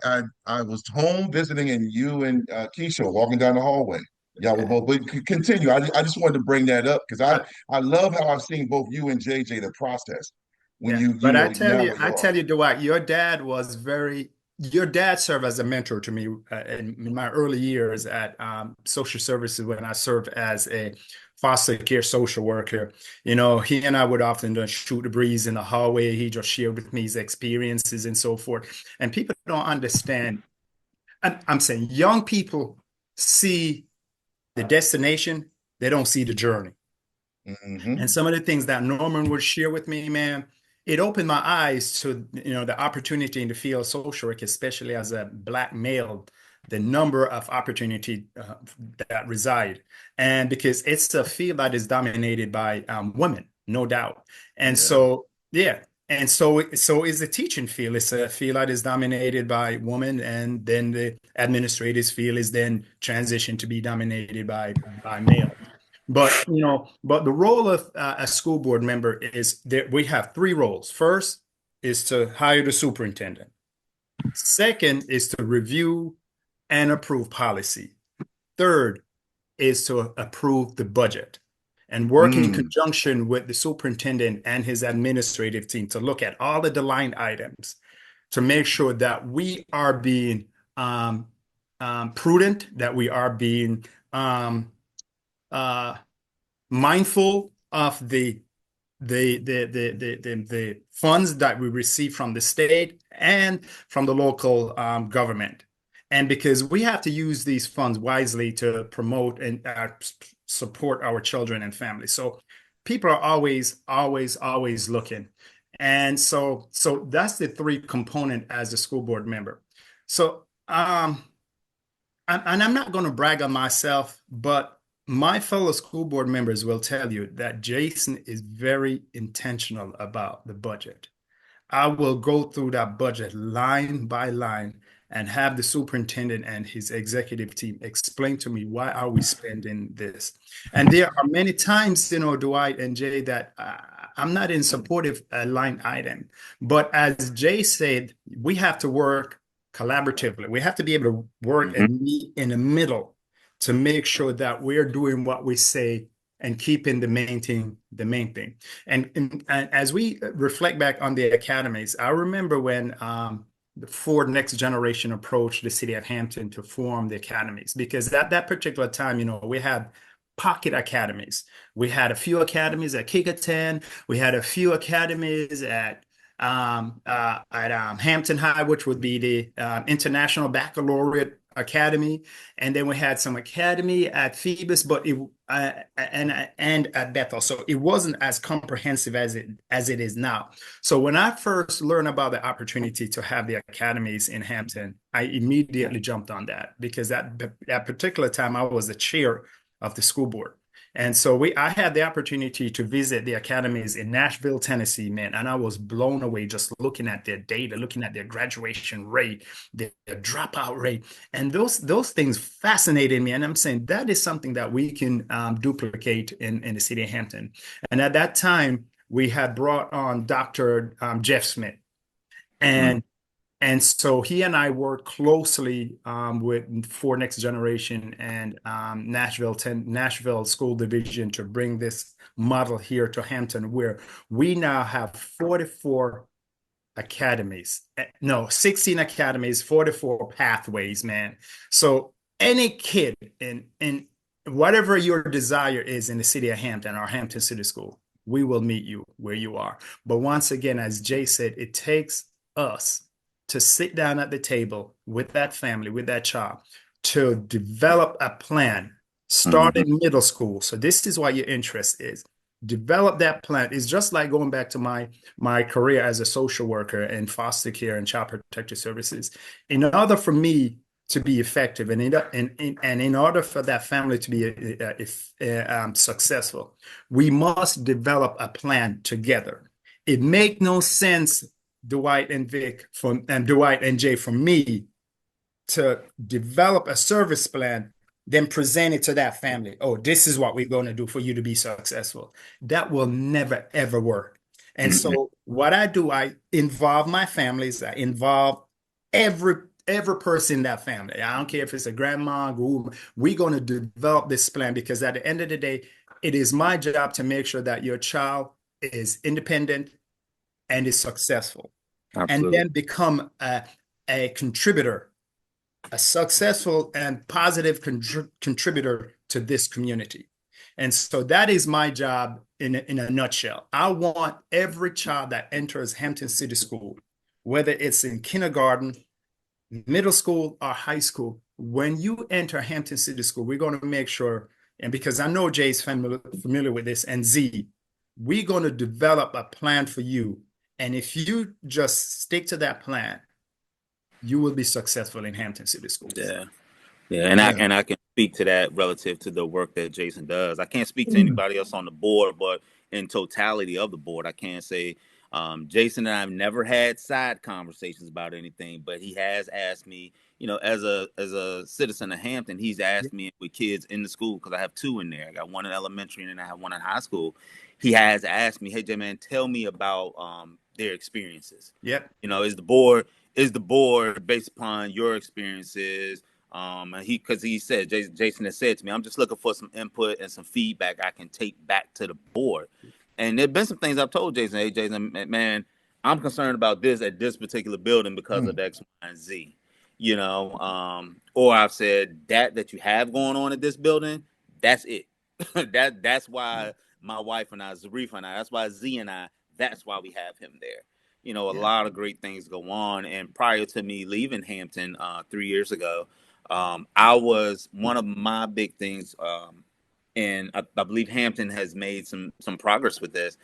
was home visiting, and you and Keisha were walking down the hallway. Y'all were both. But continue. I just wanted to bring that up because Uh, I love how I've seen both you and JJ the process when yeah. you But know now where I you are. tell you, Dwight, your dad served as a mentor to me in my early years at social services when I served as a foster care social worker. He and I would often just shoot the breeze in the hallway. He just shared with me his experiences and so forth. And people don't understand. I'm saying young people see the destination, they don't see the journey. And Hmm. some of the things that Norman would share with me, man, it opened my eyes to, the opportunity in the field of social work, especially as a Black male, the number of opportunity that reside. And because it's a field that is dominated by women, no doubt. And Yeah. so, yeah. And so is the teaching field. It's a field that is dominated by women, and then the administrative field is then transitioned to be dominated by male. But the role of a school board member is that we have three roles. First is to hire the superintendent. Second is to review and approve policy. Third is to approve the budget and work in Mm, conjunction with the superintendent and his administrative team to look at all of the line items to make sure that we are being prudent, that we are being um, uh, mindful of the funds that we receive from the state and from the local government. And because we have to use these funds wisely to promote and support our children and families. So people are always looking. And so that's the three component as a school board member. So and I'm not going to brag on myself, but my fellow school board members will tell you that Jason is very intentional about the budget. I will go through that budget line by line and have the superintendent and his executive team explain to me why are we spending this. And there are many times, Dwight and Jay, that I'm not in support of a line item. But as Jay said, we have to work collaboratively. We have to be able to work Mhm. and meet in the middle to make sure that we're doing what we say and keeping the main thing. And as we reflect back on the academies, I remember when the Ford Next Generation approached the city of Hampton to form the academies, because at that particular time, we had pocket academies. We had a few academies at Kickerton. We had a few academies at Hampton High, which would be the International Baccalaureate Academy, and then we had some academy at Phoebus, but and at Bethel. So it wasn't as comprehensive as it is now. So when I first learned about the opportunity to have the academies in Hampton, I immediately jumped on that, because at that particular time I was the chair of the school board. And so I had the opportunity to visit the academies in Nashville, Tennessee, man, and I was blown away just looking at their data, looking at their graduation rate, their dropout rate, and those things fascinated me. And I'm saying that is something that we can duplicate in the city of Hampton. And at that time, we had brought on Dr. Jeff Smith, Mhm. and so he and I worked closely with For Next Generation and Nashville School Division to bring this model here to Hampton, where we now have 44 academies. No, 16 academies, 44 pathways, man. So any kid in whatever your desire is in the city of Hampton or Hampton City School, we will meet you where you are. But once again, as Jay said, it takes us to sit down at the table with that family, with that child, to develop a plan, start Mhm. in middle school. So this is what your interest is. Develop that plan. It's just like going back to my career as a social worker in foster care and child protective services. In order for me to be effective and in order for that family to be successful, we must develop a plan together. It make no sense, Dwight and Vic and Dwight and Jay, for me to develop a service plan, then present it to that family. Oh, this is what we're going to do for you to be successful. That will never, ever work. And Mhm. so what I do, I involve my families, I involve every every person in that family. I don't care if it's a grandma, who we're going to develop this plan because at the end of the day, it is my job to make sure that your child is independent and is successful and Absolutely. then become a contributor, a successful and positive contributor to this community. And so that is my job in a nutshell. I want every child that enters Hampton City School, whether it's in kindergarten, middle school, or high school, when you enter Hampton City School, we're going to make sure, and because I know Jay's familiar with this, and Z, we're going to develop a plan for you. And if you just stick to that plan, you will be successful in Hampton City Schools. Yeah. Yeah, and I Yeah. and I can speak to that relative to the work that Jason does. I can't speak to Mm. anybody else on the board, but in totality of the board, I can say Jason and I have never had side conversations about anything, but he has asked me, as a citizen of Hampton, he's asked me with kids in the school because I have two in there. I got one in elementary and then I have one in high school. He has asked me, "Hey, J man, tell me about their experiences. Yep. Is the board based upon your experiences?" And because he said, Jason has said to me, I'm just looking for some input and some feedback I can take back to the board. And there've been some things I've told Jason, hey, Jason, man, I'm concerned about this at this particular building because of Mm. X, Y, and Z. Or I've said that you have going on at this building, that's it. That's why my wife and I, Zarif and I, that's why Z and I, that's why we have him there. A Yeah. lot of great things go on. And prior to me leaving Hampton 3 years ago, I was one of my big things, and I believe Hampton has made some progress with this.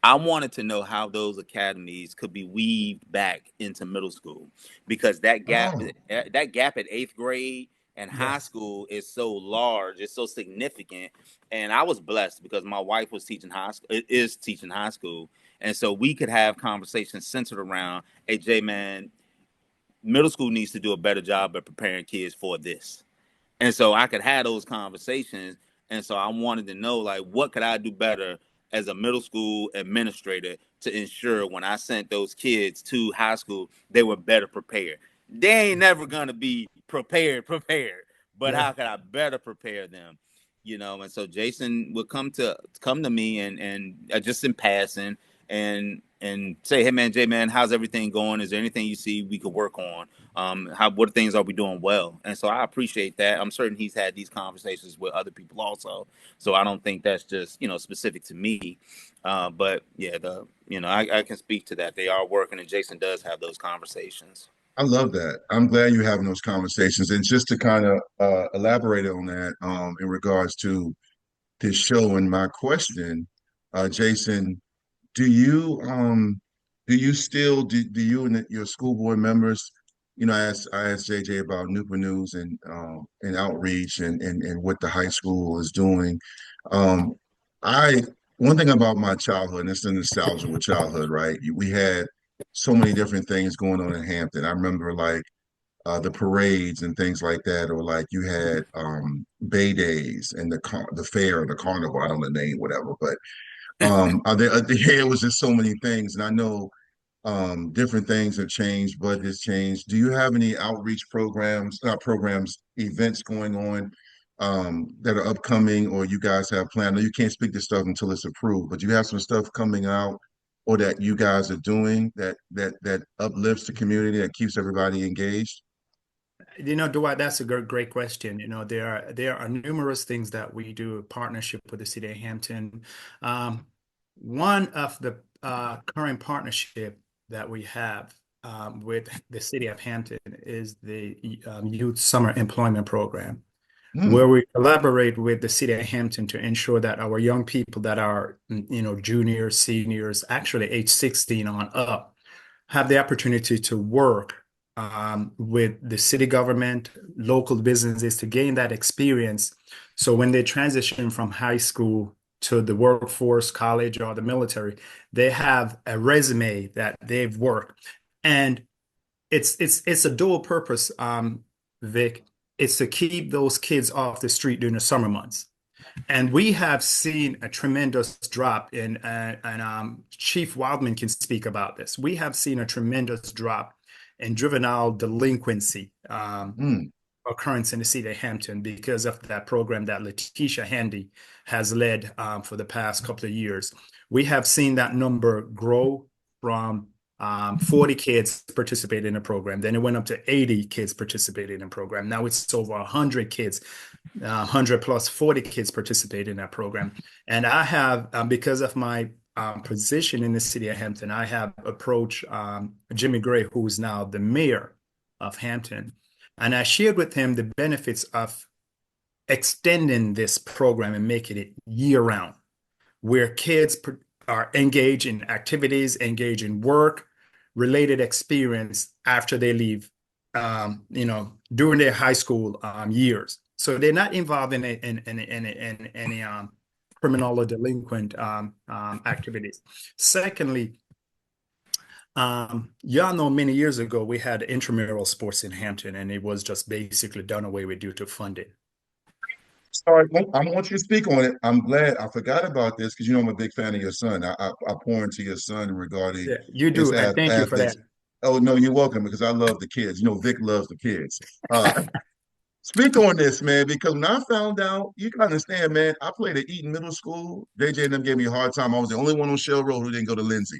I wanted to know how those academies could be weaved back into middle school because Oh, that gap at eighth grade and high Yes. school is so large, it's so significant. And I was blessed because my wife was teaching high school, it is teaching high school, and so we could have conversations centered around, hey, J man, middle school needs to do a better job at preparing kids for this. And so I could have those conversations. And so I wanted to know, like, what could I do better as a middle school administrator to ensure when I sent those kids to high school, they were better prepared. They ain't never gonna be prepared, but Yeah. how could I better prepare them? And so Jason would come to me and just in passing and say, hey man, Jay man, how's everything going? Is there anything you see we could work on? What things are we doing well? And so I appreciate that. I'm certain he's had these conversations with other people also. So I don't think that's just specific to me. But yeah, I can speak to that. They are working, and Jason does have those conversations. I love that. I'm glad you're having those conversations. And just to kind of elaborate on that, in regards to this show and my question, Jason, do you still do you and your school board members, I asked JJ about Newport News and outreach and what the high school is doing. Um, I One thing about my childhood, and it's the nostalgia with childhood, right? We had so many different things going on in Hampton. I remember like the parades and things like that, or like you had Bay Days and the fair, the carnival. I don't know the name, whatever, but yeah, it was just so many things, and I know different things have changed, but has changed. Do you have any outreach programs, not programs, events going on that are upcoming, or you guys have planned? I know you can't speak to stuff until it's approved, but you have some stuff coming out, or that you guys are doing that uplifts the community, that keeps everybody engaged? Dwight, that's a great question. There are numerous things that we do in partnership with the city of Hampton. Um, One of the current partnership that we have with the city of Hampton is the Youth Summer Employment Program, where Mm, we collaborate with the city of Hampton to ensure that our young people that are, juniors, seniors, actually age 16 on up, have the opportunity to work with the city government, local businesses to gain that experience. So when they transition from high school to the workforce, college, or the military, they have a resume that they've worked. And it's a dual purpose, Vic. It's to keep those kids off the street during the summer months. And we have seen a tremendous drop in, and Chief Wildman can speak about this. We have seen a tremendous drop in juvenile delinquency mm. occurrence in the city of Hampton because of that program that Letitia Handy has led for the past couple of years. We have seen that number grow from 40 kids participating in the program. Then it went up to 80 kids participating in the program. Now it's over 100 kids, 100 plus 40 kids participate in that program. And I have, because of my position in the city of Hampton, I have approached Jimmy Gray, who's now the mayor of Hampton. And I shared with him the benefits of extending this program and making it year round, where kids are engaged in activities, engaged in work related experience after they leave, during their high school years. So they're not involved in any criminal or delinquent activities. Secondly, y'all know many years ago we had intramural sports in Hampton, and it was just basically done away with due to funding. Sorry, I want you to speak on it. I'm glad I forgot about this because I'm a big fan of your son. I pour into your son regarding Yeah, you his do, and thank you for that. athletes. Oh no, you're welcome because I love the kids. Vic loves the kids. Speak on this, man, because when I found out, you can understand, man. I played at Eaton Middle School. JJ and them gave me a hard time. I was the only one on Shell Road who didn't go to Lindsay.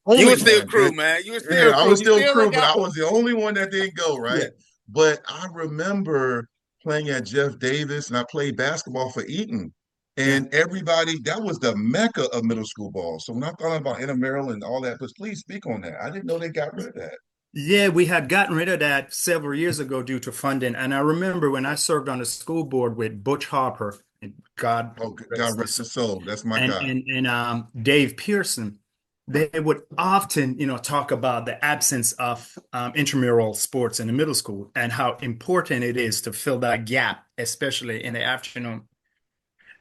You Only were still one. crew, man. You were Yeah, still I crew. was You still still crew, look but I out. was the only one that didn't go, Yeah. right? But I remember playing at Jeff Davis, and I played basketball for Eaton. Yeah. And everybody, that was the mecca of middle school ball. So when I thought about Intramural and all that, please speak on that. I didn't know they got rid of that. Yeah, we had gotten rid of that several years ago due to funding. And I remember when I served on the school board with Butch Harper, and God Oh, God rest his rest soul, his soul. That's my and guy. Dave Pearson, they would often, talk about the absence of intramural sports in the middle school and how important it is to fill that gap, especially in the afternoon.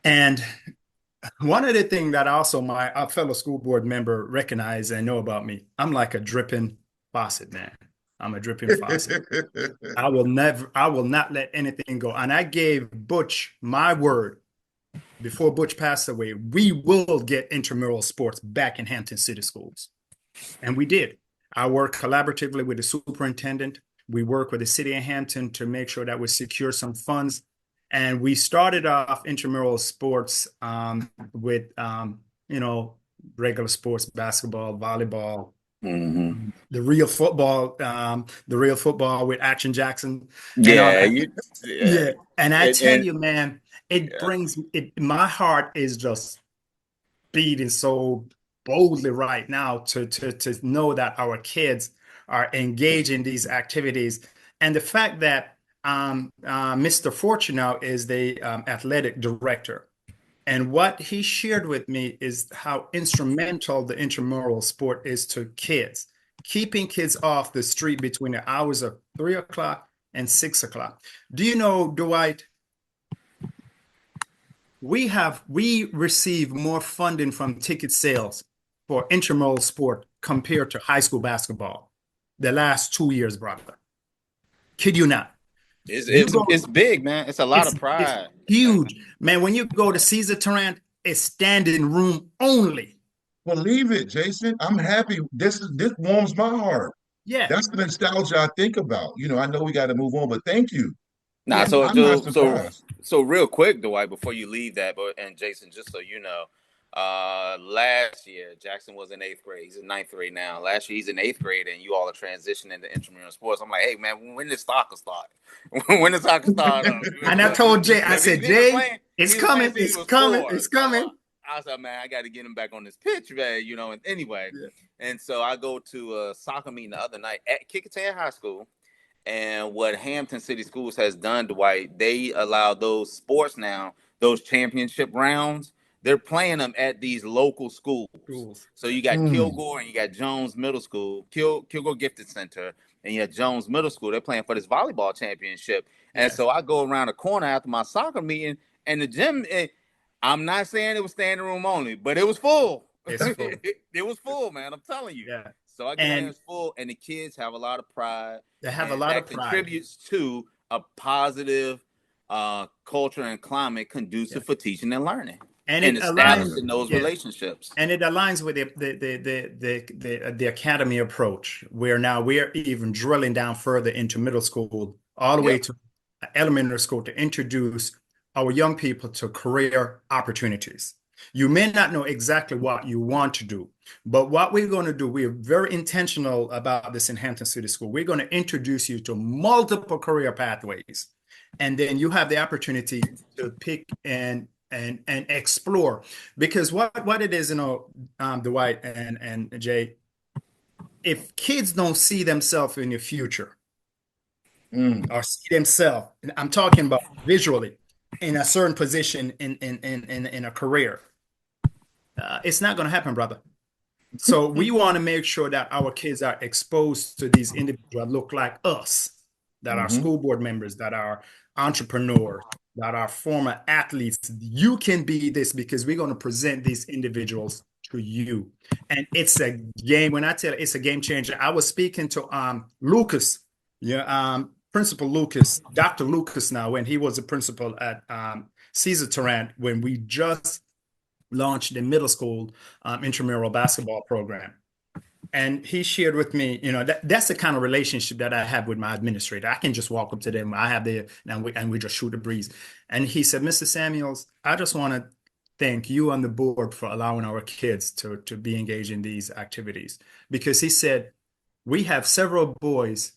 And one of the things that also my fellow school board member recognize and know about me, I'm like a dripping faucet, man. I'm a dripping faucet. I will not let anything go. And I gave Butch my word before Butch passed away, we will get intramural sports back in Hampton City Schools. And we did. I worked collaboratively with the superintendent. We worked with the city of Hampton to make sure that we secure some funds. And we started off intramural sports with, regular sports, basketball, volleyball, Mm-hmm. the real football with Action Jackson and all Yeah, that. yeah. Yeah. And I tell And you, man, it yeah. brings it, my heart is just beating so boldly right now to know that our kids are engaged in these activities. And the fact that Mr. Fortunow is the athletic director. And what he shared with me is how instrumental the intramural sport is to kids, keeping kids off the street between the hours of 3 o'clock and 6 o'clock. Do you know, Dwight, we receive more funding from ticket sales for intramural sport compared to high school basketball the last 2 years, brother. Kid you not. It's You it's go, it's big, man. It's a lot of it's pride. huge. Man, when you go to Caesar Tarrant, it's standing room only. Believe it, Jason. I'm happy. This warms my heart. Yeah. That's the nostalgia I think about. I know we got to move on, but thank you. Nah, so I'm not so so surprised. so real quick, Dwight, before you leave that, but and Jason, just so you know, last year Jackson was in eighth grade. He's in ninth grade now. Last year he's in eighth grade, and you all are transitioning into intramural sports. I'm like, hey man, when does soccer start? When does soccer start up? And I told Jay, I Because said, he was Jay, playing. it's He was playing coming, since he it's was coming, 4. it's So coming. I was like, man, I got to get him back on this pitch, man. And anyway, and so I go to a soccer meeting the other night at Kickintan High School. And what Hampton City Schools has done, Dwight, they allow those sports now, those championship rounds, they're playing them at these local schools. Schools. So you got Kilgore and you got Jones Middle School, Kilgore Gifted Center, and you got Jones Middle School. They're playing for this volleyball championship. And so I go around the corner after my soccer meeting, and the gym, I'm not saying it was standing room only, but it was full. It's full. It was full, man. I'm telling you. Yeah. So I go in, it's full, and the kids have a lot of pride. They have a and lot that of pride. contributes to a positive culture and climate conducive for teaching and learning, and establishing those relationships. And it aligns with the academy approach, where now we're even drilling down further into middle school, all the way to elementary school, to introduce our young people to career opportunities. You may not know exactly what you want to do, but what we're going to do, we're very intentional about this in Hampton City School. We're going to introduce you to multiple career pathways, and then you have the opportunity to pick and explore. Because what it is, Dwight and Jay, if kids don't see themselves in the future or see themselves, I'm talking about visually, in a certain position in a career, it's not going to happen, brother. So we want to make sure that our kids are exposed to these individuals that look like us, that are school board members, that are entrepreneurs, that are former athletes. You can be this, because we're going to present these individuals to you. And it's a game. When I tell you it's a game changer, I was speaking to Lucas, Principal Lucas, Dr. Lucas now, when he was a principal at Caesar Tarrant, when we just launched the middle school intramural basketball program. And he shared with me, that's the kind of relationship that I have with my administrator. I can just walk up to them. I have and we just shoot the breeze. And he said, Mr. Samuels, I just want to thank you on the board for allowing our kids to be engaged in these activities. Because he said, we have several boys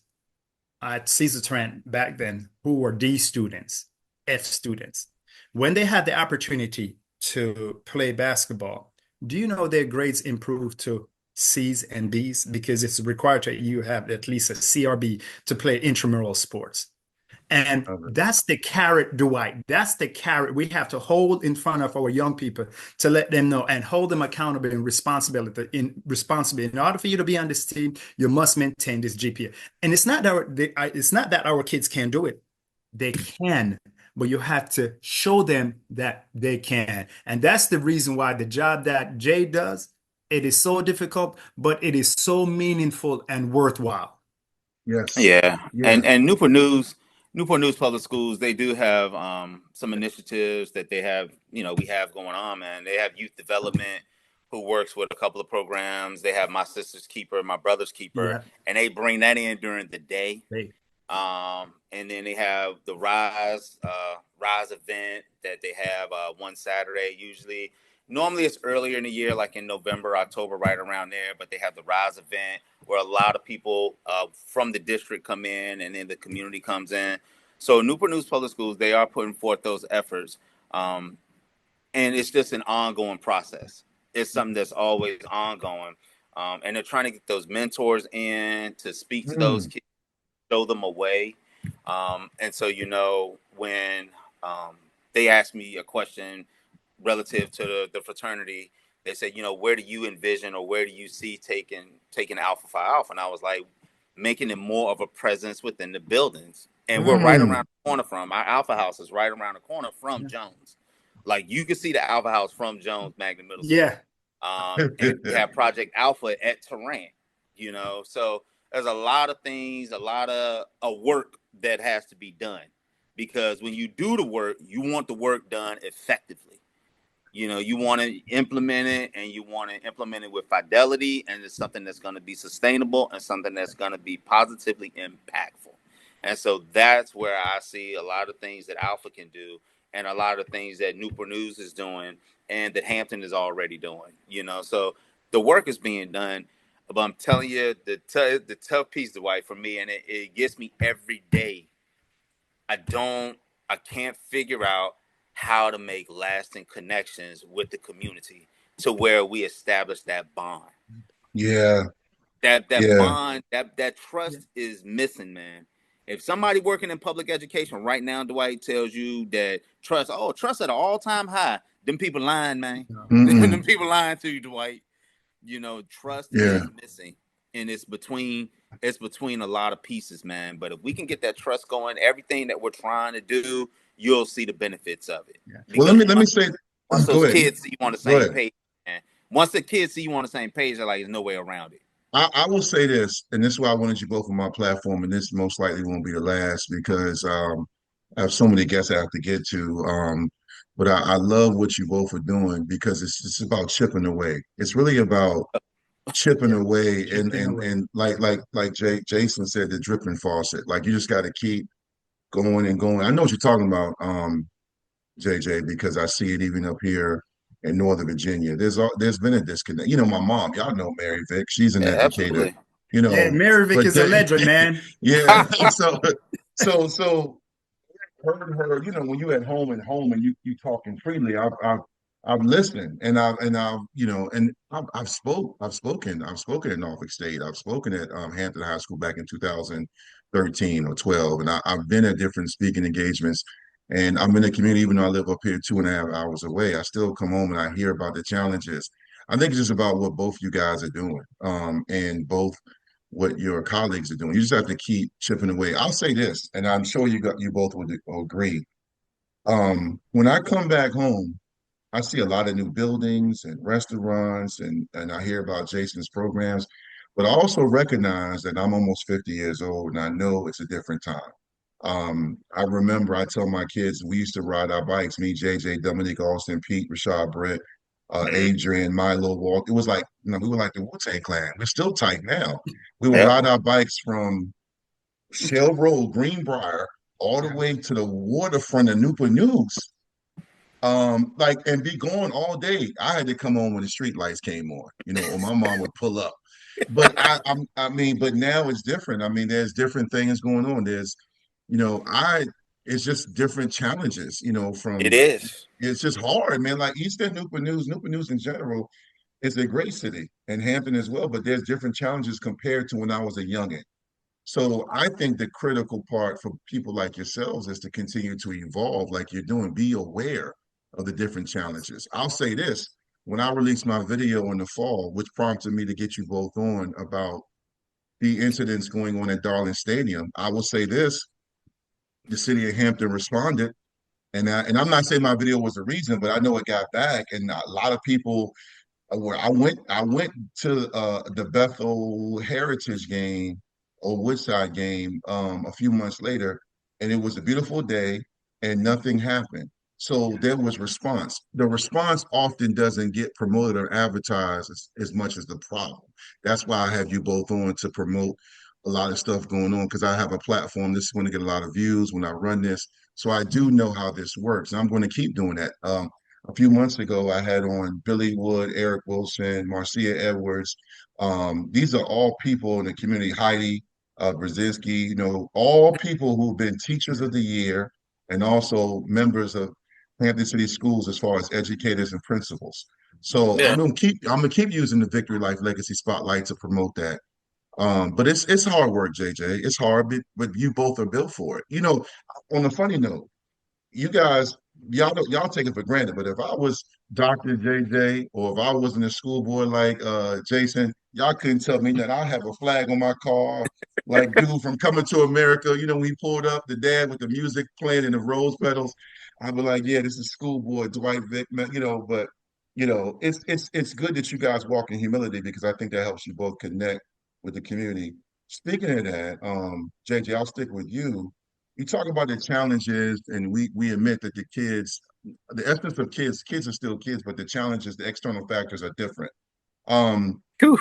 at Caesar Tarrant back then who were D students, F students. When they had the opportunity to play basketball, do you know their grades improved to C's and B's? Because it's required that you have at least a C or B to play intramural sports. And that's the carrot, Dwight. That's the carrot we have to hold in front of our young people, to let them know and hold them accountable in responsibility. In order for you to be on this team, you must maintain this GPA. And it's not that our kids can't do it. They can, but you have to show them that they can. And that's the reason why the job that Jay does, it is so difficult, but it is so meaningful and worthwhile. Yes. Yeah. And Newport News Public Schools, they do have some initiatives that they have, we have going on, man. They have youth development who works with a couple of programs. They have My Sister's Keeper, My Brother's Keeper, and they bring that in during the day. And then they have the Rise event that they have one Saturday usually. Normally it's earlier in the year, like in November, October, right around there. But they have the Rise event where a lot of people from the district come in, and then the community comes in. So Newport News Public Schools, they are putting forth those efforts. And it's just an ongoing process. It's something that's always ongoing. And they're trying to get those mentors in to speak to those kids, show them a way. And so, when they asked me a question relative to the fraternity, they said, where do you envision, or where do you see taking Alpha Phi Alpha? And I was like, making it more of a presence within the buildings. And we're right around the corner from our Alpha House is right around the corner from Jones. Like, you can see the Alpha House from Jones Magnet Middle School. And we have Project Alpha at Tarrant, so there's a lot of things, a lot of work that has to be done, because when you do the work, you want the work done effectively. You want to implement it, and you want to implement it with fidelity, and it's something that's going to be sustainable and something that's going to be positively impactful. And so that's where I see a lot of things that Alpha can do, and a lot of things that Newport News is doing, and that Hampton is already doing. So the work is being done. But I'm telling you, the tough piece, Dwight, for me, and it gets me every day. I can't figure out how to make lasting connections with the community to where we establish that bond. Yeah. That Yeah. bond, that trust is missing, man. If somebody working in public education right now, Dwight, tells you that trust at an all-time high, them people lying, man. Mm-mm. Them people lying to you, Dwight. Trust Yeah. is missing, and it's between a lot of pieces, man. But if we can get that trust going, everything that we're trying to do, you'll see the benefits of it. Yeah. Well, Because let me say, once go those ahead. kids see you on the Go same ahead. page, man, once the kids see you on the same page, they're like, there's no way around it. I will say this, and this is why I wanted you both on my platform, and this most likely won't be the last because I have so many guests I have to get to. But I love what you both are doing because it's about chipping away. It's really about chipping Yeah. away and Chipping and away. and like Jason said, the dripping faucet. Like you just got to keep going and going. I know what you're talking about, JJ, because I see it even up here in Northern Virginia. There's been a disconnect. My mom, y'all know Mary Vick. She's an Yeah, educator, absolutely. Yeah, Mary Vick but is a legend, man. yeah. So heard her, when you at home and you talking freely, I've listened and I've spoken at Norfolk State. I've spoken at Hampton High School back in 2013 or 12, and I've been at different speaking engagements. And I'm in the community, even though I live up here 2.5 hours away. I still come home and I hear about the challenges. I think it's just about what both you guys are doing, and both what your colleagues are doing. You just have to keep chipping away. I'll say this, and I'm sure you both would agree. When I come back home, I see a lot of new buildings and restaurants, and I hear about Jason's programs, but I also recognize that I'm almost 50 years old, and I know it's a different time. I remember I tell my kids we used to ride our bikes, me, JJ, Dominique, Austin, Pete, Rashad, Brett, Mhm. Adrian, Milo, Walt. It was like, we were like the Wu-Tang Clan. We're still tight now. We would Yep. ride our bikes from Shell Road, Greenbrier, all the way to the waterfront of Newport News. And be gone all day. I had to come home when the street lights came on, or my mom would pull up. But but now it's different. I mean, there's different things going on. You know, I it's just different challenges, It from is. it's just hard, man. Like Eastern Newport News in general is a great city and Hampton as well, but there's different challenges compared to when I was a youngin'. So I think the critical part for people like yourselves is to continue to evolve like you're doing. Be aware of the different challenges. I'll say this, when I released my video in the fall, which prompted me to get you both on about the incidents going on at Darling Stadium, I will say this, the city of Hampton responded. And I'm not saying my video was the reason, but I know it got back. And a lot of people where I went to the Bethel Heritage game or Woodside game a few months later, and it was a beautiful day, and nothing happened. So there was response. The response often doesn't get promoted or advertised as much as the problem. That's why I have you both on to promote a lot of stuff going on because I have a platform. This is going to get a lot of views when I run this. So I do know how this works. And I'm going to keep doing that. A few months ago, I had on Billy Wood, Eric Wilson, Marcia Edwards. These are all people in the community, Heidi Brzezinski, all people who've been teachers of the year and also members of Hampton City Schools as far as educators and principals. So Yeah. I'm gonna keep using the Vicktory Life Legacy Spotlight to promote that. But it's hard work, JJ. It's hard, but you both are built for it. On a funny note, you guys, y'all take it for granted, but if I was Dr. JJ or if I was in a school board like Jason, y'all couldn't tell me that I have a flag on my car, like dude from Coming to America. When he pulled up, the dad with the music playing in the rose petals. I'd be like, yeah, this is school board, Dwight Vick, man, but it's good that you guys walk in humility because I think that helps you both connect with the community. Speaking of that, JJ, I'll stick with you. You talk about the challenges, and we admit that the essence of kids are still kids, but the challenges, the external factors are different. Um, Whew.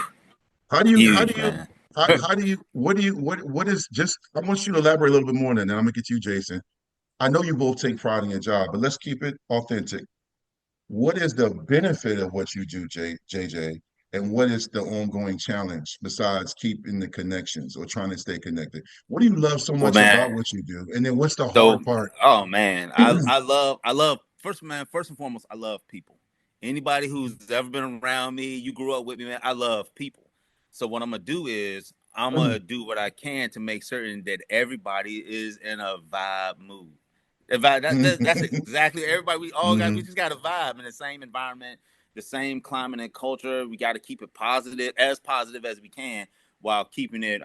how do you, how do Huge, you, man. how do you, what is just, I want you to elaborate a little bit more on that. Now I'm gonna get you, Jason. I know you both take pride in your job, but let's keep it authentic. What is the benefit of what you do, JJ? And what is the ongoing challenge besides keeping the connections or trying to stay connected? What do you love so Well, much about man. what you do? And then what's the hard So, part? oh man, I love first and foremost, I love people. Anybody who's ever been around me, you grew up with me, man, I love people. So what I'm gonna do is I'm gonna do what I can to make certain that everybody is in a vibe mood. That's exactly everybody. We just got a vibe in the same environment, the same climate and culture. We got to keep it positive as we can, while keeping it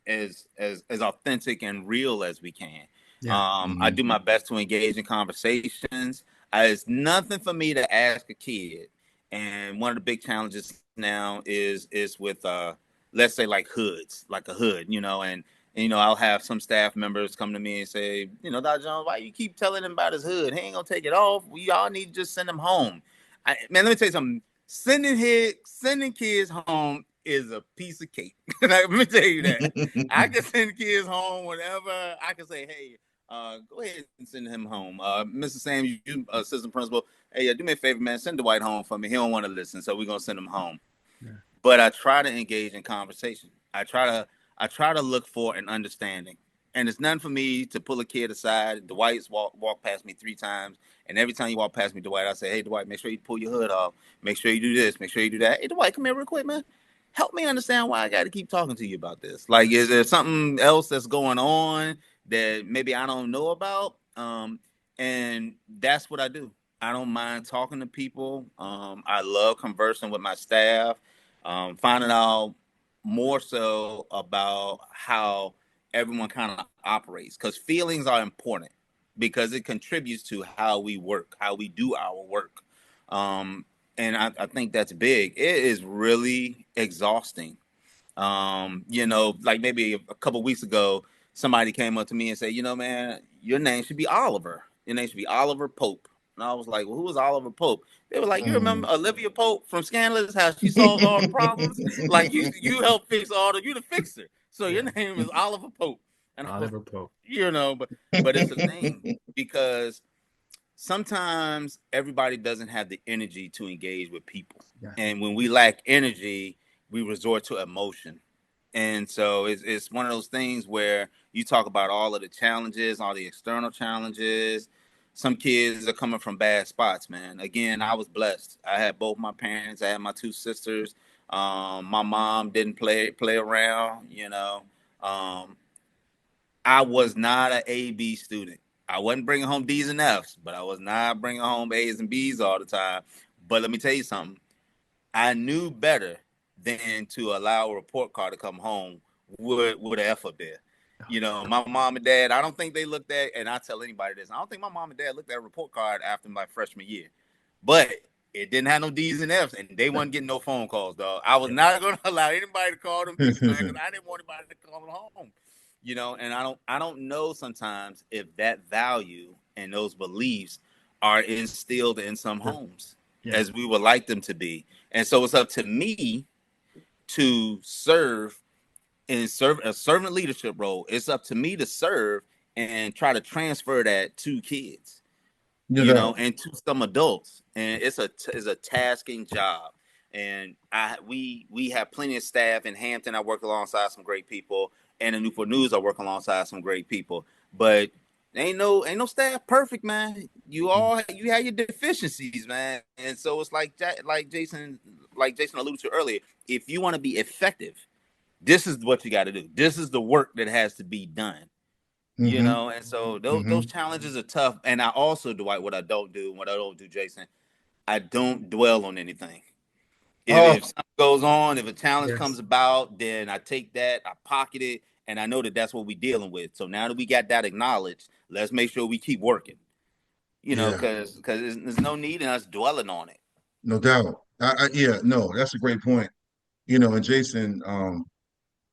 as authentic and real as we can. Yeah. I do my best to engage in conversations. It's nothing for me to ask a kid, and one of the big challenges now is with let's say like hoods, like a hood, and I'll have some staff members come to me and say, Dr. Jones, why you keep telling him about his hood? He ain't gonna take it off. We all need to just send him home. Man, let me tell you something. Sending kids home is a piece of cake. Let me tell you that. I can send kids home whenever. I can say, hey, go ahead and send him home. Mr. Sam, you assistant principal, hey, do me a favor, man. Send Dwight home for me. He don't want to listen, so we're gonna send him home. Yeah. But I try to engage in conversation. I try to look for an understanding. And it's nothing for me to pull a kid aside. Dwight's walk past me 3 times. And every time you walk past me, Dwight, I say, hey, Dwight, make sure you pull your hood off. Make sure you do this. Make sure you do that. Hey, Dwight, come here real quick, man. Help me understand why I got to keep talking to you about this. Like, is there something else that's going on that maybe I don't know about? And that's what I do. I don't mind talking to people. I love conversing with my staff, finding out more so about how everyone kind of operates, because feelings are important because it contributes to how we work, how we do our work. And I think that's big. It is really exhausting. Like maybe a couple weeks ago, somebody came up to me and said, man, your name should be Oliver. Your name should be Oliver Pope. And I was like, well, who is Oliver Pope? They were like, you remember Olivia Pope from Scandalous, how she solves all the problems? Like you help fix you the fixer. So your name is Oliver Pope. And I was, Oliver Pope. but it's a thing because sometimes everybody doesn't have the energy to engage with people. Yeah. And when we lack energy, we resort to emotion. And so it's one of those things where you talk about all of the challenges, all the external challenges. Some kids are coming from bad spots, man. Again, I was blessed. I had both my parents. I had my 2 sisters. My mom didn't play around. I was not an A/B student. I wasn't bringing home D's and F's, but I was not bringing home A's and B's all the time. But let me tell you something. I knew better than to allow a report card to come home with an F up there. My mom and dad, I don't think they looked at, and I tell anybody this, I don't think my mom and dad looked at a report card after my freshman year. But it didn't have no D's and F's, and they wasn't getting no phone calls, dog. I was not going to allow anybody to call them people, man, because I didn't want anybody to call them home. And I don't know sometimes if that value and those beliefs are instilled in some homes as we would like them to be. And so it's up to me to serve a servant leadership role. It's up to me to serve and try to transfer that to kids, and to some adults. And it's a tasking job. And we have plenty of staff in Hampton. I work alongside some great people, and in Newport News, I work alongside some great people. But ain't no staff perfect, man. You have your deficiencies, man. And so it's like Jason alluded to earlier. If you want to be effective, this is what you got to do. This is the work that has to be done. And so those challenges are tough. And I also, Dwight, what I don't do, Jason, I don't dwell on anything. If something goes on, if a challenge comes about, then I take that, I pocket it, and I know that that's what we're dealing with. So now that we got that acknowledged, let's make sure we keep working. Because there's no need in us dwelling on it. No doubt. No, that's a great point. And Jason,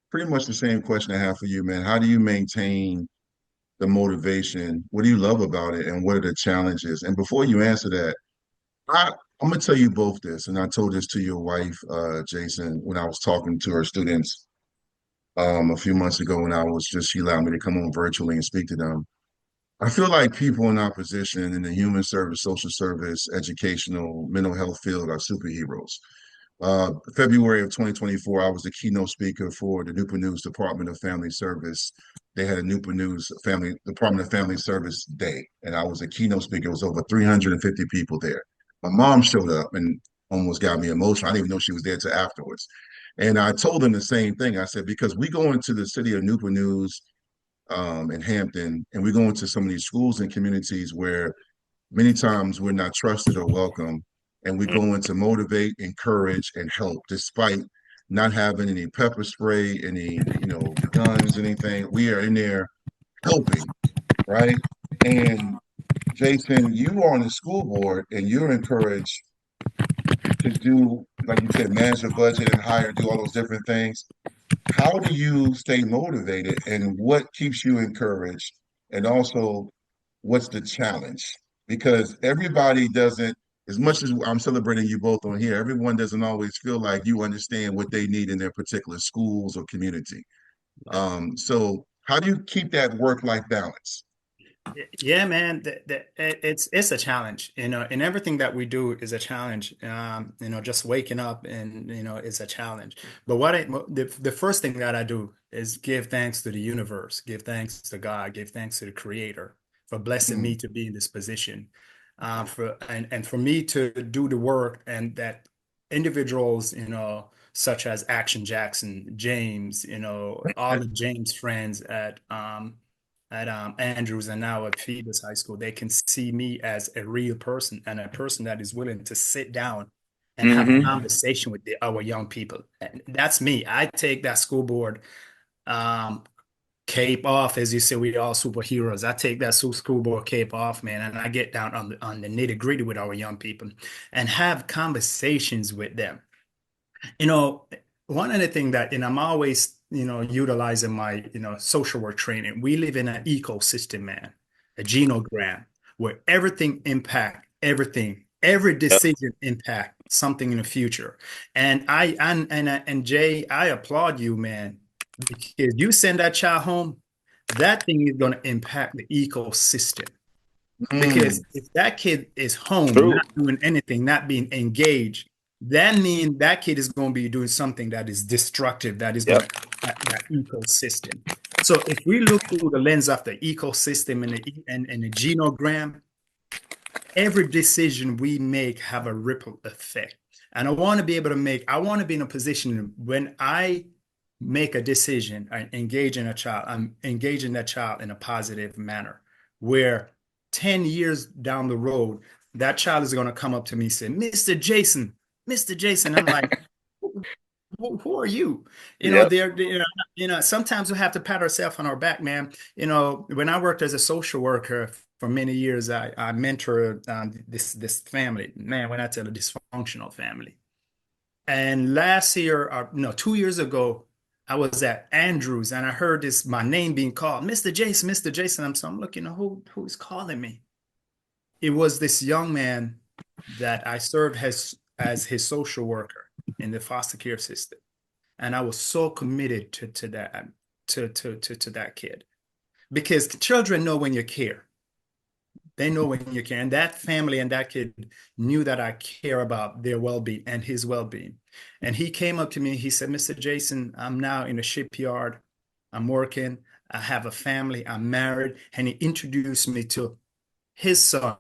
pretty much the same question I have for you, man. How do you maintain the motivation? What do you love about it? And what are the challenges? And before you answer that, I'm gonna tell you both this, and I told this to your wife, Jason, when I was talking to her students a few months ago when she allowed me to come on virtually and speak to them. I feel like people in our position in the human service, social service, educational, mental health field are superheroes. February of 2024, I was the keynote speaker for the Newport News Department of Family Service. They had a Newport News Department of Family Service Day, and I was a keynote speaker. It was over 350 people there. My mom showed up and almost got me emotional. I didn't even know she was there till afterwards. And I told them the same thing. I said, because we go into the city of Newport News in Hampton, and we go into some of these schools and communities where many times we're not trusted or welcome, and we go in to motivate, encourage, and help, despite not having any pepper spray, any guns, anything. We are in there helping, right? And Jason, you are on the school board, and you're encouraged to do, like you said, manage your budget and hire, do all those different things. How do you stay motivated, and what keeps you encouraged? And also, what's the challenge? Because everybody doesn't, as much as I'm celebrating you both on here, everyone doesn't always feel like you understand what they need in their particular schools or community. So how do you keep that work-life balance? Yeah, man, it's a challenge, and everything that we do is a challenge. Just waking up and is a challenge. But the first thing that I do is give thanks to the universe, give thanks to God, give thanks to the Creator for blessing me Mm, to be in this position, for me to do the work, and that individuals, such as Action Jackson, James, all the James friends at Andrews and now at Phoebus High School, they can see me as a real person, and a person that is willing to sit down and have a Mm-hmm. conversation with our young people. And that's me. I take that school board um, cape off, as you say, we all superheroes. I take that school board cape off, man, and I get down on the nitty gritty with our young people and have conversations with them. You know, One of the things that, I'm always, utilizing my, social work training. We live in an ecosystem, man, a genogram where everything impact everything. Every Yep. decision impact something in the future. And Jay, I applaud you, man, because you send that child home, that thing is going to impact the ecosystem. Because mm, if that kid is home, True. not doing anything, not being engaged, that means that kid is going to be doing something that is destructive, that is going to Yep. impact that ecosystem. So if we look through the lens of the ecosystem and the genogram, every decision we make have a ripple effect. And I want to be in a position when I make a decision, I engage in a child, I'm engaging that child in a positive manner, where 10 years down the road, that child is going to come up to me and say, Mr. Jason, Mr. Jason. I'm like, who are you? Yep. Sometimes we have to pat ourselves on our back, man. When I worked as a social worker for many years, I mentored this family, man, when I tell a dysfunctional family. And last year, or no, 2 years ago, I was at Andrews and I heard my name being called, Mr. Jason, Mr. Jason. I'm looking, who's calling me? It was this young man that I served as his social worker in the foster care system. And I was so committed to that to that kid, because children know when you care. They know when you care. And that family and that kid knew that I care about their well-being and his well-being. And he came up to me, he said, Mr. Jason, I'm now in a shipyard. I'm working. I have a family. I'm married. And he introduced me to his son,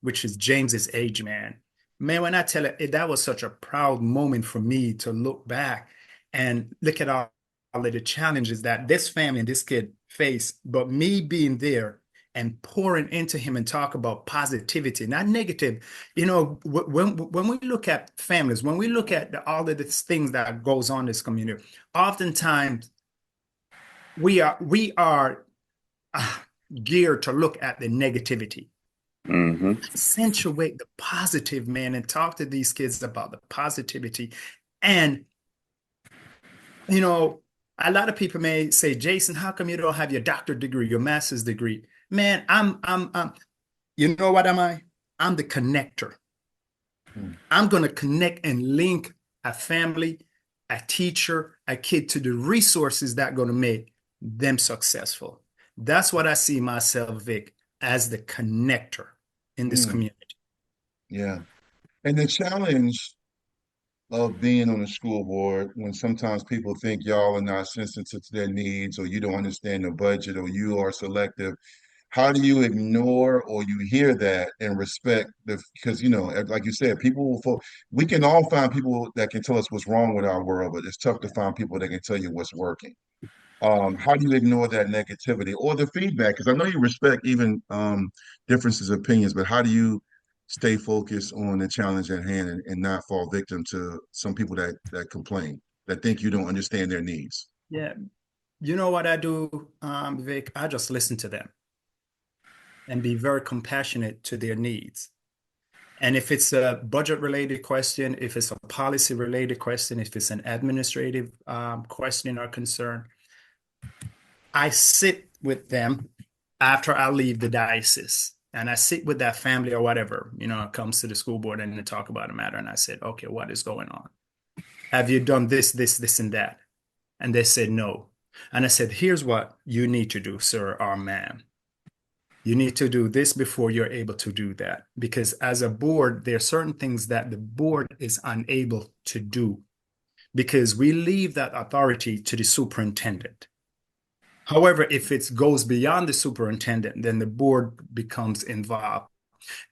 which is James's age, man. Man, when I tell it, that was such a proud moment for me to look back and look at all of the challenges that this family and this kid face, but me being there and pouring into him and talk about positivity, not negative. When we look at families, when we look at all of these things that goes on in this community, oftentimes we are geared to look at the negativity. Mm-hmm. Accentuate the positive, man, and talk to these kids about the positivity. And a lot of people may say, Jason, how come you don't have your doctorate degree, your master's degree? Man, I'm you know what am I? I'm the connector. mm, I'm going to connect and link a family, a teacher, a kid to the resources that are going to make them successful. That's what I see myself, Vic, as the connector in this mm. community. Yeah. And the challenge of being on the school board when sometimes people think y'all are not sensitive to their needs or you don't understand the budget or you are selective? How do you ignore or you hear that and respect the, because like you said, we can all find people that can tell us what's wrong with our world, but it's tough to find people that can tell you what's working. How do you ignore that negativity or the feedback? Because I know you respect even differences of opinions, but how do you stay focused on the challenge at hand and not fall victim to some people that complain, that think you don't understand their needs? Yeah. You know what I do, Vic? I just listen to them and be very compassionate to their needs. And if it's a budget related question, if it's a policy related question, if it's an administrative question or concern, I sit with them after I leave the diocese and I sit with that family or whatever, comes to the school board and they talk about a matter. And I said, okay, what is going on? Have you done this, this, and that? And they said no. And I said, here's what you need to do, sir or ma'am. You need to do this before you're able to do that. Because as a board, there are certain things that the board is unable to do because we leave that authority to the superintendent. However, if it goes beyond the superintendent, then the board becomes involved.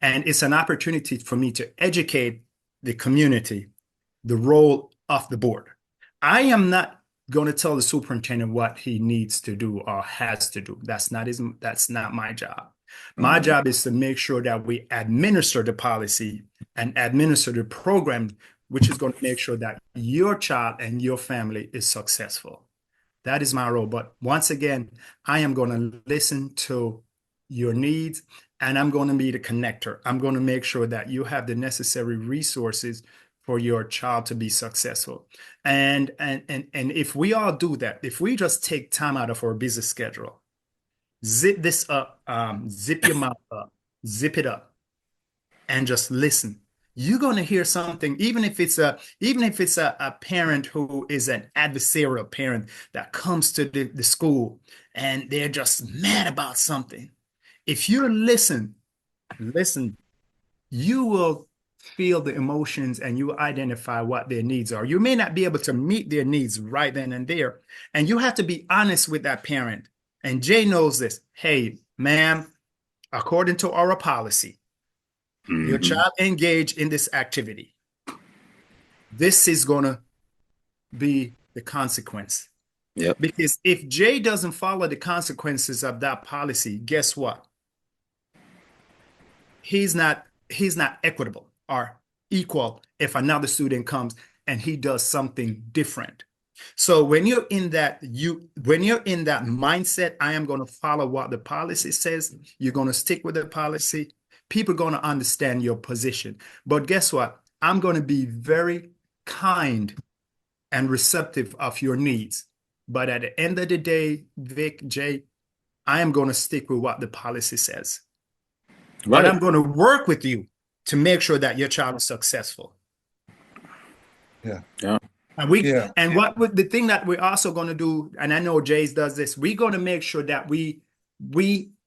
And it's an opportunity for me to educate the community, the role of the board. I am not going to tell the superintendent what he needs to do or has to do. That's not my job. My job is to make sure that we administer the policy and administer the program, which is going to make sure that your child and your family is successful. That is my role. But once again, I am going to listen to your needs and I'm going to be the connector. I'm going to make sure that you have the necessary resources for your child to be successful. And if we all do that, if we just take time out of our busy schedule, zip this up, zip your mouth up, zip it up, and just listen. You're going to hear something, even if it's a parent who is an adversarial parent that comes to the school and they're just mad about something. If you listen, you will feel the emotions and you identify what their needs are. You may not be able to meet their needs right then and there. And you have to be honest with that parent. And Jay knows this. Hey, ma'am, according to our policy, your child engaged in this activity. This is going to be the consequence. Yep. Because if Jay doesn't follow the consequences of that policy, guess what? He's not equitable or equal if another student comes and he does something different. So when you're in that mindset, I am going to follow what the policy says. You're going to stick with the policy. People are going to understand your position. But guess what? I'm going to be very kind and receptive of your needs. But at the end of the day, Vic, Jay, I am going to stick with what the policy says. Right. But I'm going to work with you to make sure that your child is successful. Yeah. And the thing that we're also going to do, and I know Jay's does this, we're going to make sure that we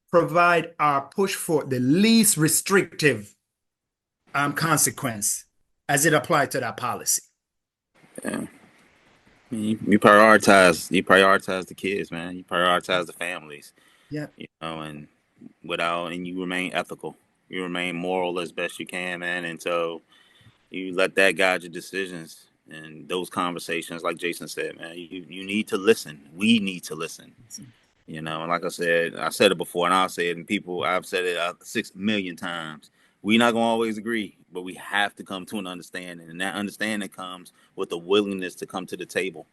provide our push for the least restrictive consequence as it applies to that policy. Yeah. You prioritize the kids, man. You prioritize the families. Yeah. And you remain ethical. You remain moral as best you can, man. And so you let that guide your decisions and those conversations, like Jason said, man, you need to listen. We need to listen. And like I said it before and I'll say it, and I've said it 6 million times. We're not going to always agree, but we have to come to an understanding. And that understanding comes with the willingness to come to the table,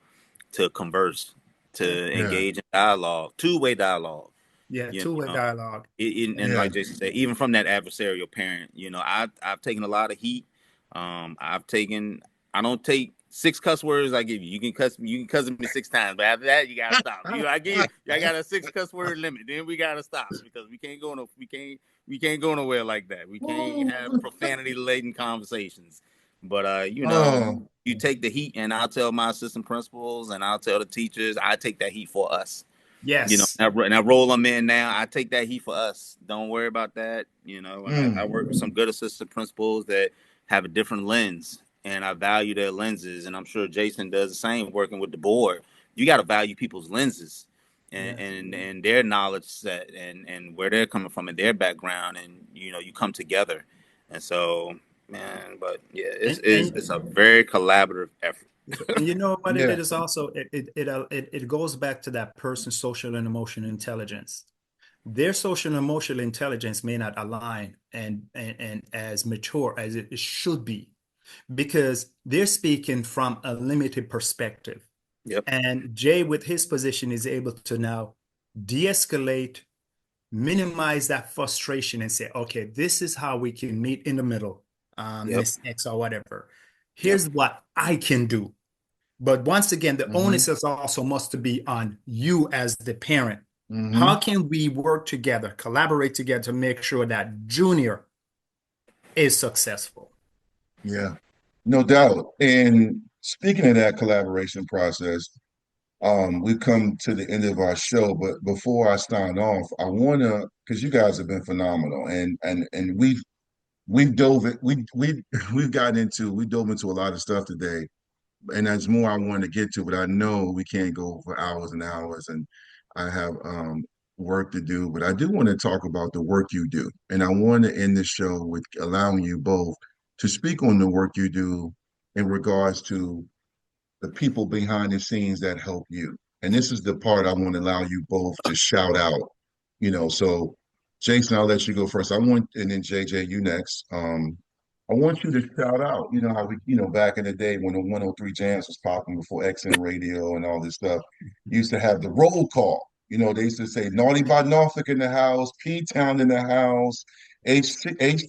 to converse, to engage in dialogue, two-way dialogue. Yeah, two-way dialogue. And like Jason said, even from that adversarial parent, I've taken a lot of heat. I don't take 6 cuss words I give you. You can cuss me 6 times, but after that you gotta stop. I got a 6 cuss word limit. Then we gotta stop because we can't go nowhere like that. We can't have profanity laden conversations. But you take the heat, and I'll tell my assistant principals and I'll tell the teachers, I take that heat for us. Yes. And I roll them in now. I take that heat for us. Don't worry about that. And I work with some good assistant principals that have a different lens. and I value their lenses, and I'm sure Jason does the same working with the board. You got to value people's lenses and, Yes. and their knowledge set and where they're coming from and their background, and you come together. And so, man, but yeah, it's a very collaborative effort. And you know what it Yeah. is also it goes back to that person's social and emotional intelligence. Their social and emotional intelligence may not align and as mature as it should be because they're speaking from a limited perspective. Yep. And Jay, with his position, is able to now de-escalate, minimize that frustration, and say, okay, this is how we can meet in the middle, Yep. Miss X or whatever. Yep. Here's what I can do. But once again, the Hmm. onus is also must be on you as the parent. How Hmm. can we work together, collaborate together to make sure that Junior is successful? Yeah, no doubt. And speaking of that collaboration process, we've come to the end of our show, but before I sign off, I wanna, because you guys have been phenomenal, and we've dove it, we dove into a lot of stuff today, and there's more I want to get to, but I know we can't go for hours and hours, and I have work to do, but I do want to talk about the work you do, and I want to end the show with allowing you both to speak on the work you do in regards to the people behind the scenes that help you. And this is the part I want to allow you both to shout out. So Jason, I'll let you go first. And then JJ, you next. I want you to shout out, how back in the day when the 103 Jams was popping before XM radio and all this stuff, you used to have the roll call. They used to say Naughty by Norfolk in the house, P Town in the house, H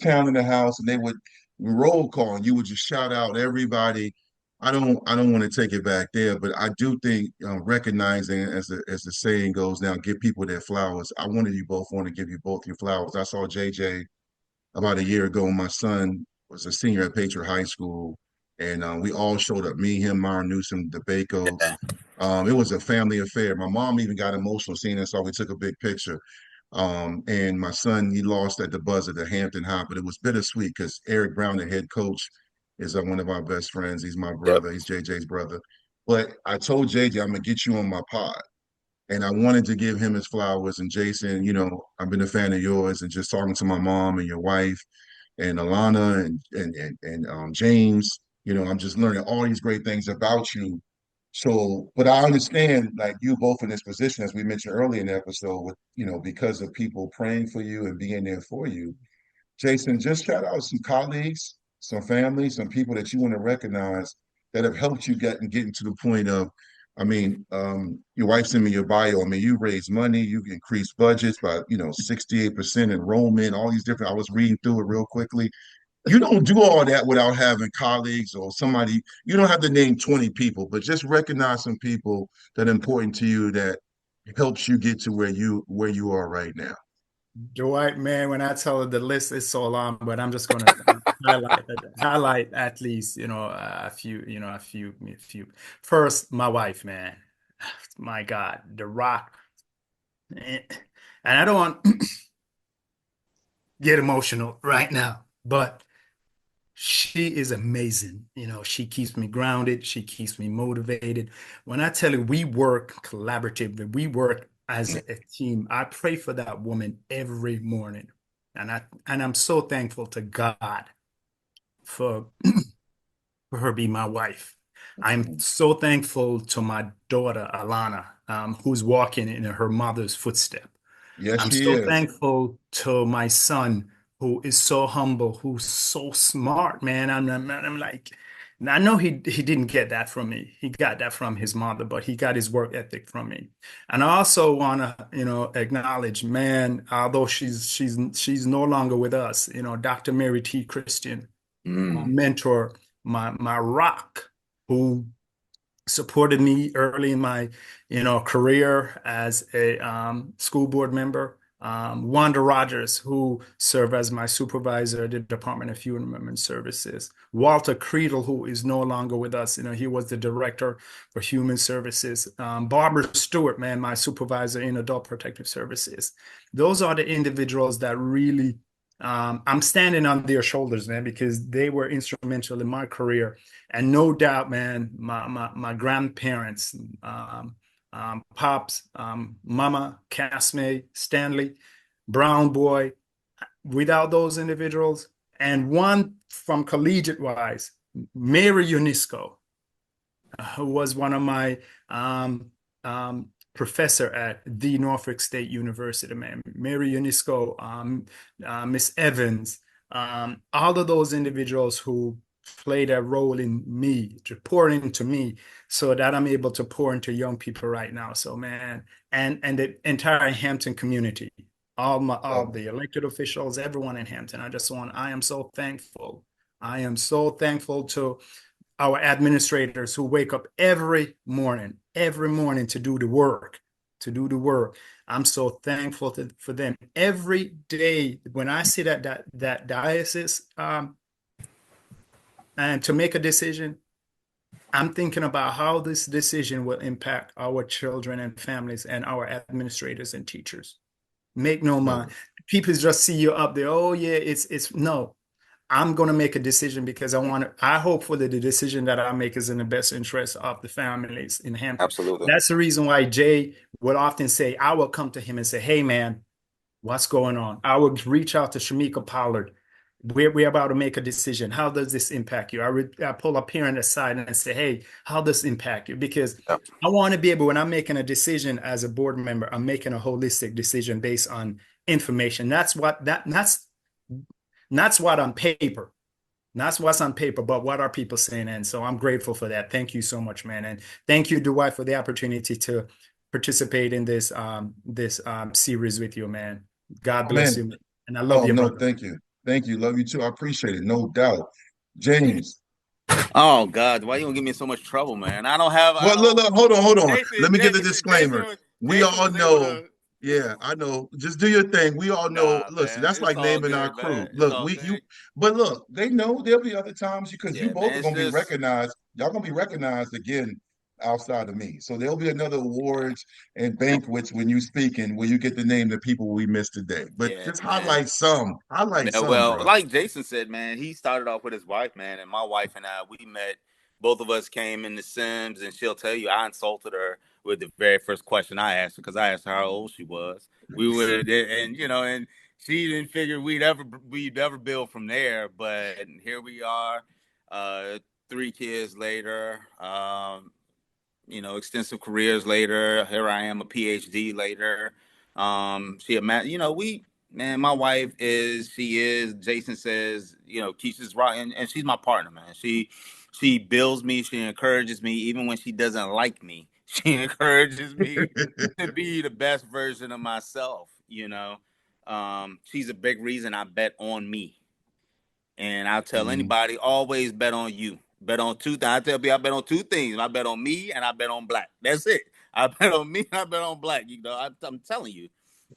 Town in the house, and they would roll call and you would just shout out everybody. I don't want to take it back there, but I do think recognizing, as the saying goes now, give people their flowers. I wanted you both want to give you both your flowers. I saw JJ about a year ago. My son was a senior at Patriot High School, and we all showed up. Me, him, Myron Newsom, DeBaco. Yeah. It was a family affair. My mom even got emotional seeing us, so we took a big picture. And my son, he lost at the buzzer to Hampton High, but it was bittersweet because Eric Brown, the head coach, is one of our best friends. He's my Yep. brother. He's JJ's brother. But I told JJ I'm gonna get you on my pod, and I wanted to give him his flowers. And Jason, I've been a fan of yours, and just talking to my mom and your wife, and Alana and James. I'm just learning all these great things about you. So, but I understand, like, you both in this position, as we mentioned earlier in the episode, with because of people praying for you and being there for you. Jason, just shout out some colleagues, some family, some people that you want to recognize that have helped you getting to the point of, I mean, your wife sent me your bio. I mean, you raised money, you increased budgets by, 68% enrollment, all these different, I was reading through it real quickly. You don't do all that without having colleagues or somebody. You don't have to name 20 people, but just recognize some people that are important to you that helps you get to where you are right now. Dwight, man, when I tell you the list is so long, but I'm just gonna highlight at least, a few, a few. First, my wife, man. My God, the rock. And I don't want to get emotional right now, but she is amazing. She keeps me grounded. She keeps me motivated. When I tell you we work collaboratively, we work as a team. I pray for that woman every morning. And I'm so thankful to God for for her being my wife. I'm so thankful to my daughter Alana, who's walking in her mother's footsteps. Yes, I'm she so is. thankful to my son who is so humble, who's so smart, man. I'm like, and I know he didn't get that from me. He got that from his mother, but he got his work ethic from me. And I also want to, acknowledge, man, although she's no longer with us, Dr. Mary T. Christian, my Mm. mentor, my rock, who supported me early in my, career as a school board member. Wanda Rogers, who served as my supervisor at the Department of Human Services. Walter Creedle, who is no longer with us. He was the director for Human Services. Barbara Stewart, man, my supervisor in Adult Protective Services. Those are the individuals that really I'm standing on their shoulders, man, because they were instrumental in my career. And no doubt, man, my grandparents, Pops, Mama, Casme, Stanley, Brown Boy, without those individuals, and one from collegiate wise, Mary UNESCO, who was one of my professor at the Norfolk State University, man. Mary UNESCO, Miss Evans, all of those individuals who played a role in me, to pour into me, so that I'm able to pour into young people right now. So, man, and the entire Hampton community, all Oh, the elected officials, everyone in Hampton. I am so thankful. I am so thankful to our administrators who wake up every morning to do the work, to do the work. I'm so thankful for them every day when I sit at that diocese, and to make a decision. I'm thinking about how this decision will impact our children and families and our administrators and teachers. Make no mind. oh, People just see you up there. Oh yeah, it's no. I'm going to make a decision because I hope for the decision that I make is in the best interest of the families in Hampton. Absolutely. That's the reason why Jay would often say, I will come to him and say, hey, man, what's going on? I would reach out to Shamika Pollard. We're about to make a decision. How does this impact you? I pull a parent aside and say, hey, how does this impact you? Because Yep. I want to be able, when I'm making a decision as a board member, I'm making a holistic decision based on information. That's what on paper. That's what's on paper, but what are people saying? And so I'm grateful for that. Thank you so much, man. And thank you, Dwight, for the opportunity to participate in this series with you, man. God oh, bless man. you, man. And I love Oh, you, no, brother. thank you. Thank you. Love you too. I appreciate it. No doubt. James. Oh God, why you gonna give me in so much trouble, man? I Well, look, don't. look, hold on, hold on. Let Jason, me get the Jason, disclaimer. We Jason all was able know, to. yeah, I know. Just do your thing. We all know. Nah, Listen, man, that's it's like all naming our good, crew. man. It's Look, all we you, good. but look, they know there'll be other times because you Yeah, both man. are It's gonna be just recognized. Y'all gonna be recognized again outside of me. So there'll be another awards and banquets when you speak and where you get to name the people we missed today. But yeah, just man. highlight Yeah, some, well, bro. like Jason said, man, he started off with his wife, man, and my wife and I, we met. Both of us came in the Sims, and she'll tell you I insulted her with the very first question I asked her because I asked her how old she was. We were, and and she didn't figure we'd ever build from there. But here we are, 3 kids later. Extensive careers later. Here I am, a PhD later. She, man, my wife Jason says, Keisha's right, and she's my partner, man. She builds me, she encourages me, even when she doesn't like me. She encourages me to be the best version of myself. She's a big reason I bet on me. And I'll tell Mhm. anybody, always bet on you. Bet on two things. I tell people I bet on two things. I bet on me and I bet on black. That's it. I bet on me and I bet on black. I'm telling you,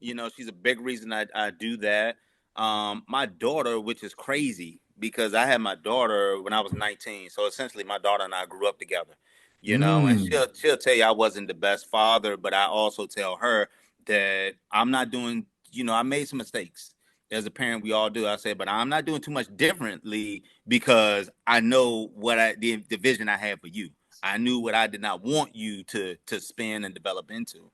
she's a big reason I do that. My daughter, which is crazy because I had my daughter when I was 19. So essentially my daughter and I grew up together, and Mm. she'll tell you I wasn't the best father, but I also tell her that I'm not doing, I made some mistakes as a parent, we all do. I say, but I'm not doing too much differently because I know the vision I had for you. I knew what I did not want you to spin and develop into.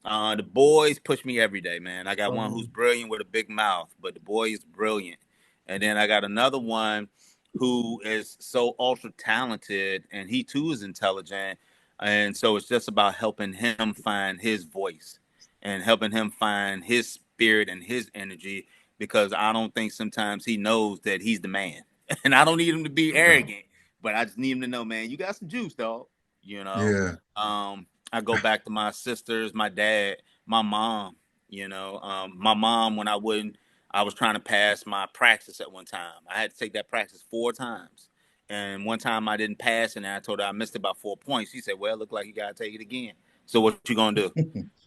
The boys push me every day, man. I got one who's Oh. brilliant with a big mouth, but the boy is brilliant. And then I got another one who is so ultra talented, and he too is intelligent. And so it's just about helping him find his voice and helping him find his spirit and his energy because I don't think sometimes he knows that he's the man. And I don't need him to be No. arrogant, but I just need him to know, man, you got some juice, dog. You know. Yeah. I go back to my sisters, my dad, my mom. My mom when I was trying to pass my praxis at one time. I had to take that praxis 4 times, and one time I didn't pass, and I told her I missed it by 4 points. She said, "Well, it look like you gotta take it again. So what you gonna do?"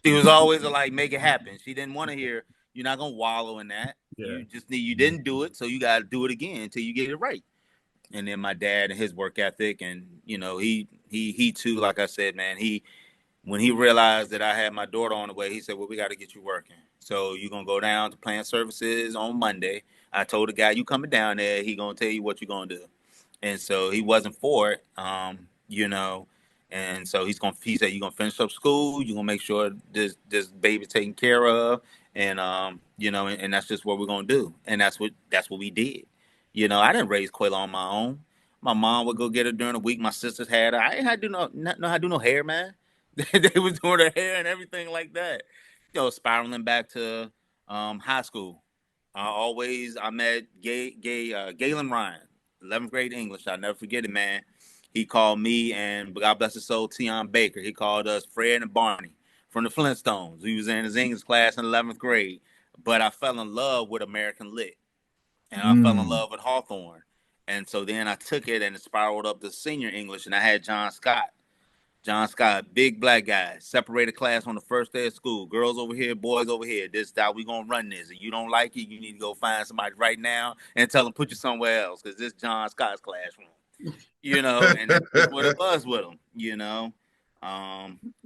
She was always like, "Make it happen." She didn't want to hear, "You're not gonna wallow in that. Yeah. You didn't do it, so you gotta do it again until you get it right." And then my dad and his work ethic, and he too, like I said, man, he when he realized that I had my daughter on the way, he said, "Well, we got to get you working." So you're gonna go down to plant services on Monday. I told the guy, you coming down there, he gonna tell you what you're gonna do. And so he wasn't for it, and so he said you're gonna finish up school, you're gonna make sure this baby's taken care of, and and that's just what we're gonna do. And that's what we did. I didn't raise Quayla on my own. My mom would go get her during the week. My sisters had her. I ain't had to do not know how to do no hair, man. They was doing her hair and everything like that. Spiraling back to high school. I met Galen Ryan, 11th grade English. I'll never forget it, man. He called me and God bless his soul, Tion Baker. He called us Fred and Barney from the Flintstones. He was in his English class in 11th grade. But I fell in love with American Lit, and I fell in love with Hawthorne. And so then I took it and it spiraled up to senior English, and I had John Scott. John Scott, big black guy, separated class on the first day of school. Girls over here, boys over here. This is how we gonna run this. If you don't like it, you need to go find somebody right now and tell them put you somewhere else because this is John Scott's classroom. And that's just what it was with him.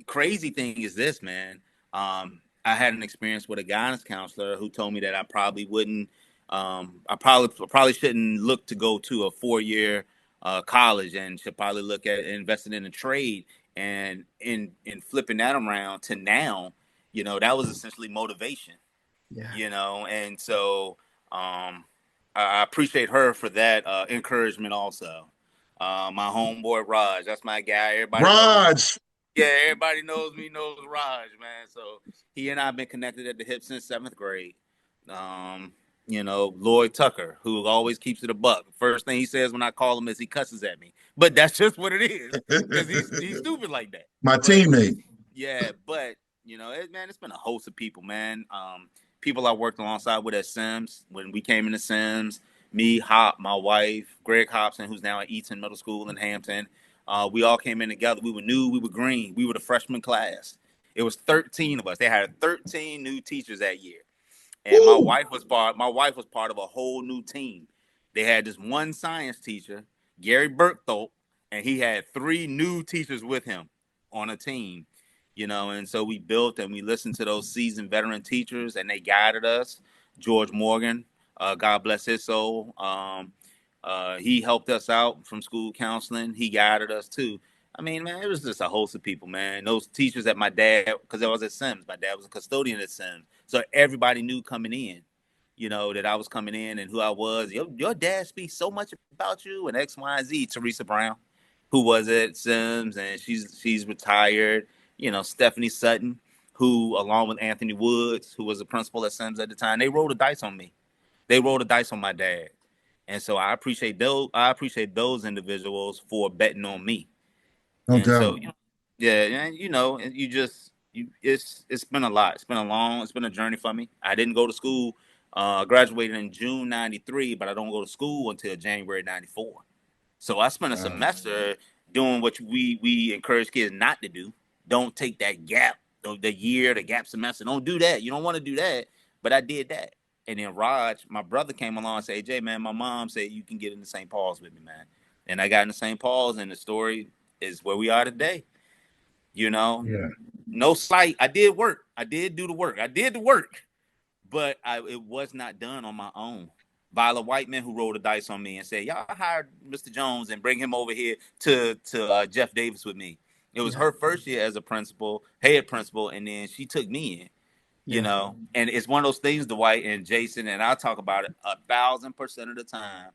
Crazy thing is this, man. I had an experience with a guidance counselor who told me that I probably wouldn't. I probably shouldn't look to go to a 4-year college and should probably look at investing in a trade. And in flipping that around to now, that was essentially motivation. Yeah. And so I appreciate her for that encouragement also. My homeboy Raj, that's my guy. Everybody knows. Raj. Yeah, everybody knows me, knows Raj, man. So he and I have been connected at the hip since 7th grade. Lloyd Tucker, who always keeps it a buck. First thing he says when I call him is he cusses at me. But that's just what it is because he's stupid like that. My But teammate. yeah, but it's been a host of people, man. People I worked alongside with at Sims when we came into Sims. Me, Hop, my wife, Greg Hobson, who's now at Eaton Middle School in Hampton. We all came in together. We were new. We were green. We were the freshman class. It was 13 of us. They had 13 new teachers that year, and my Woo. wife was part of a whole new team. They had this one science teacher, Gary Burkthorpe, and he had 3 new teachers with him on a team. And so we built and we listened to those seasoned veteran teachers, and they guided us. George Morgan, God bless his soul. He helped us out from school counseling. He guided us too. I mean, man, it was just a host of people, man. Those teachers that my dad, because I was at Sims, my dad was a custodian at Sims. So everybody knew coming in, that I was coming in and who I was. Your dad speaks so much about you and X, Y, and Z. Teresa Brown, who was at Sims, and she's retired. Stephanie Sutton, who, along with Anthony Woods, who was a principal at Sims at the time, they rolled the dice on me. They rolled the dice on my dad. And so I appreciate those. I appreciate those individuals for betting on me. No And so, doubt. yeah, and it's been a lot. It's been a journey for me. I didn't go to school. I graduated in June '93, but I don't go to school until January '94. So I spent a semester doing what we encourage kids not to do. Don't take that gap, the gap semester. Don't do that. You don't want to do that. But I did that. And then Raj, my brother, came along and said, Jay, man, my mom said you can get into St. Paul's with me, man. And I got into St. Paul's, and the story is where we are today. Yeah. No slight. I did work. I did do the work. I did the work, but it was not done on my own. Viola Whiteman, who rolled the dice on me and said, y'all hired Mr. Jones and bring him over here to Jeff Davis with me. It was Yeah. her first year as a head principal, and then she took me in. Yeah. And it's one of those things, Dwight and Jason, and I talk about it 1,000% of the time.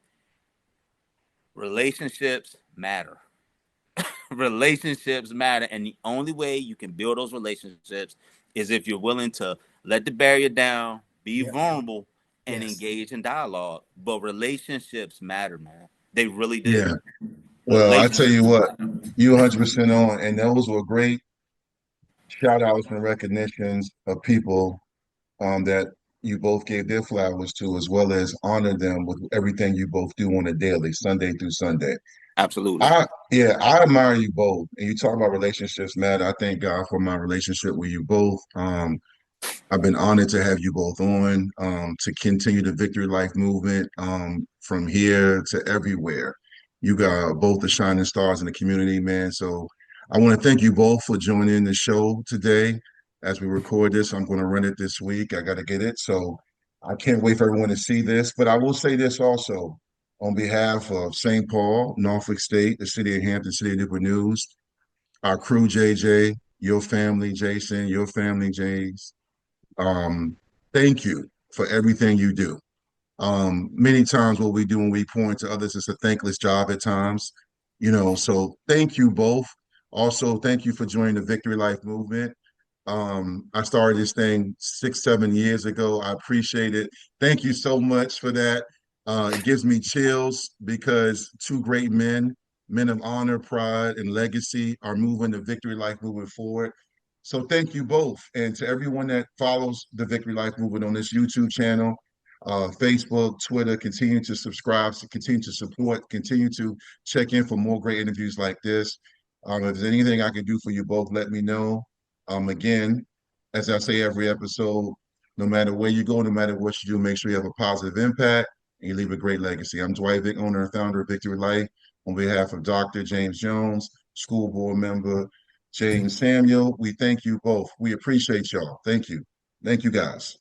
Relationships matter. Relationships matter, and the only way you can build those relationships is if you're willing to let the barrier down, be Yeah. vulnerable, and Yes. engage in dialogue. But relationships matter, man. They really do. Yeah. Well, I tell you Relationships what, matter. you 100% on, and those were great shout outs and recognitions of people that you both gave their flowers to, as well as honor them with everything you both do on a daily, Sunday through Sunday. Absolutely. I admire you both. And you talk about relationships matter. I thank God for my relationship with you both. I've been honored to have you both on, to continue the Victory Life movement, from here to everywhere. You got both the shining stars in the community, man. So I want to thank you both for joining the show today. as we record this. I'm going to run it this week. I got to get it. So I can't wait for everyone to see this. But I will say this also on behalf of St. Paul, Norfolk State, the city of Hampton, city of Newport News, our crew, JJ, your family, Jason, your family, James. Um, Thank you for everything you do. Many times what we do when we pour into others is a thankless job at times, so thank you both. Also, thank you for joining the Victory Life movement. I started this thing 6, 7 years ago. I appreciate it. Thank you so much for that. It gives me chills because two great men, men of honor, pride, and legacy, are moving the Victory Life movement forward. So thank you both. And to everyone that follows the Victory Life movement on this YouTube channel, Facebook, Twitter, continue to subscribe, continue to support, continue to check in for more great interviews like this. If there's anything I can do for you both, let me know. Again, as I say every episode, no matter where you go, no matter what you do, make sure you have a positive impact and you leave a great legacy. I'm Dwight Vick, owner and founder of Vicktory Life. On behalf of Dr. James Jones, school board member James Samuel, we thank you both. We appreciate y'all. Thank you. Thank you, guys.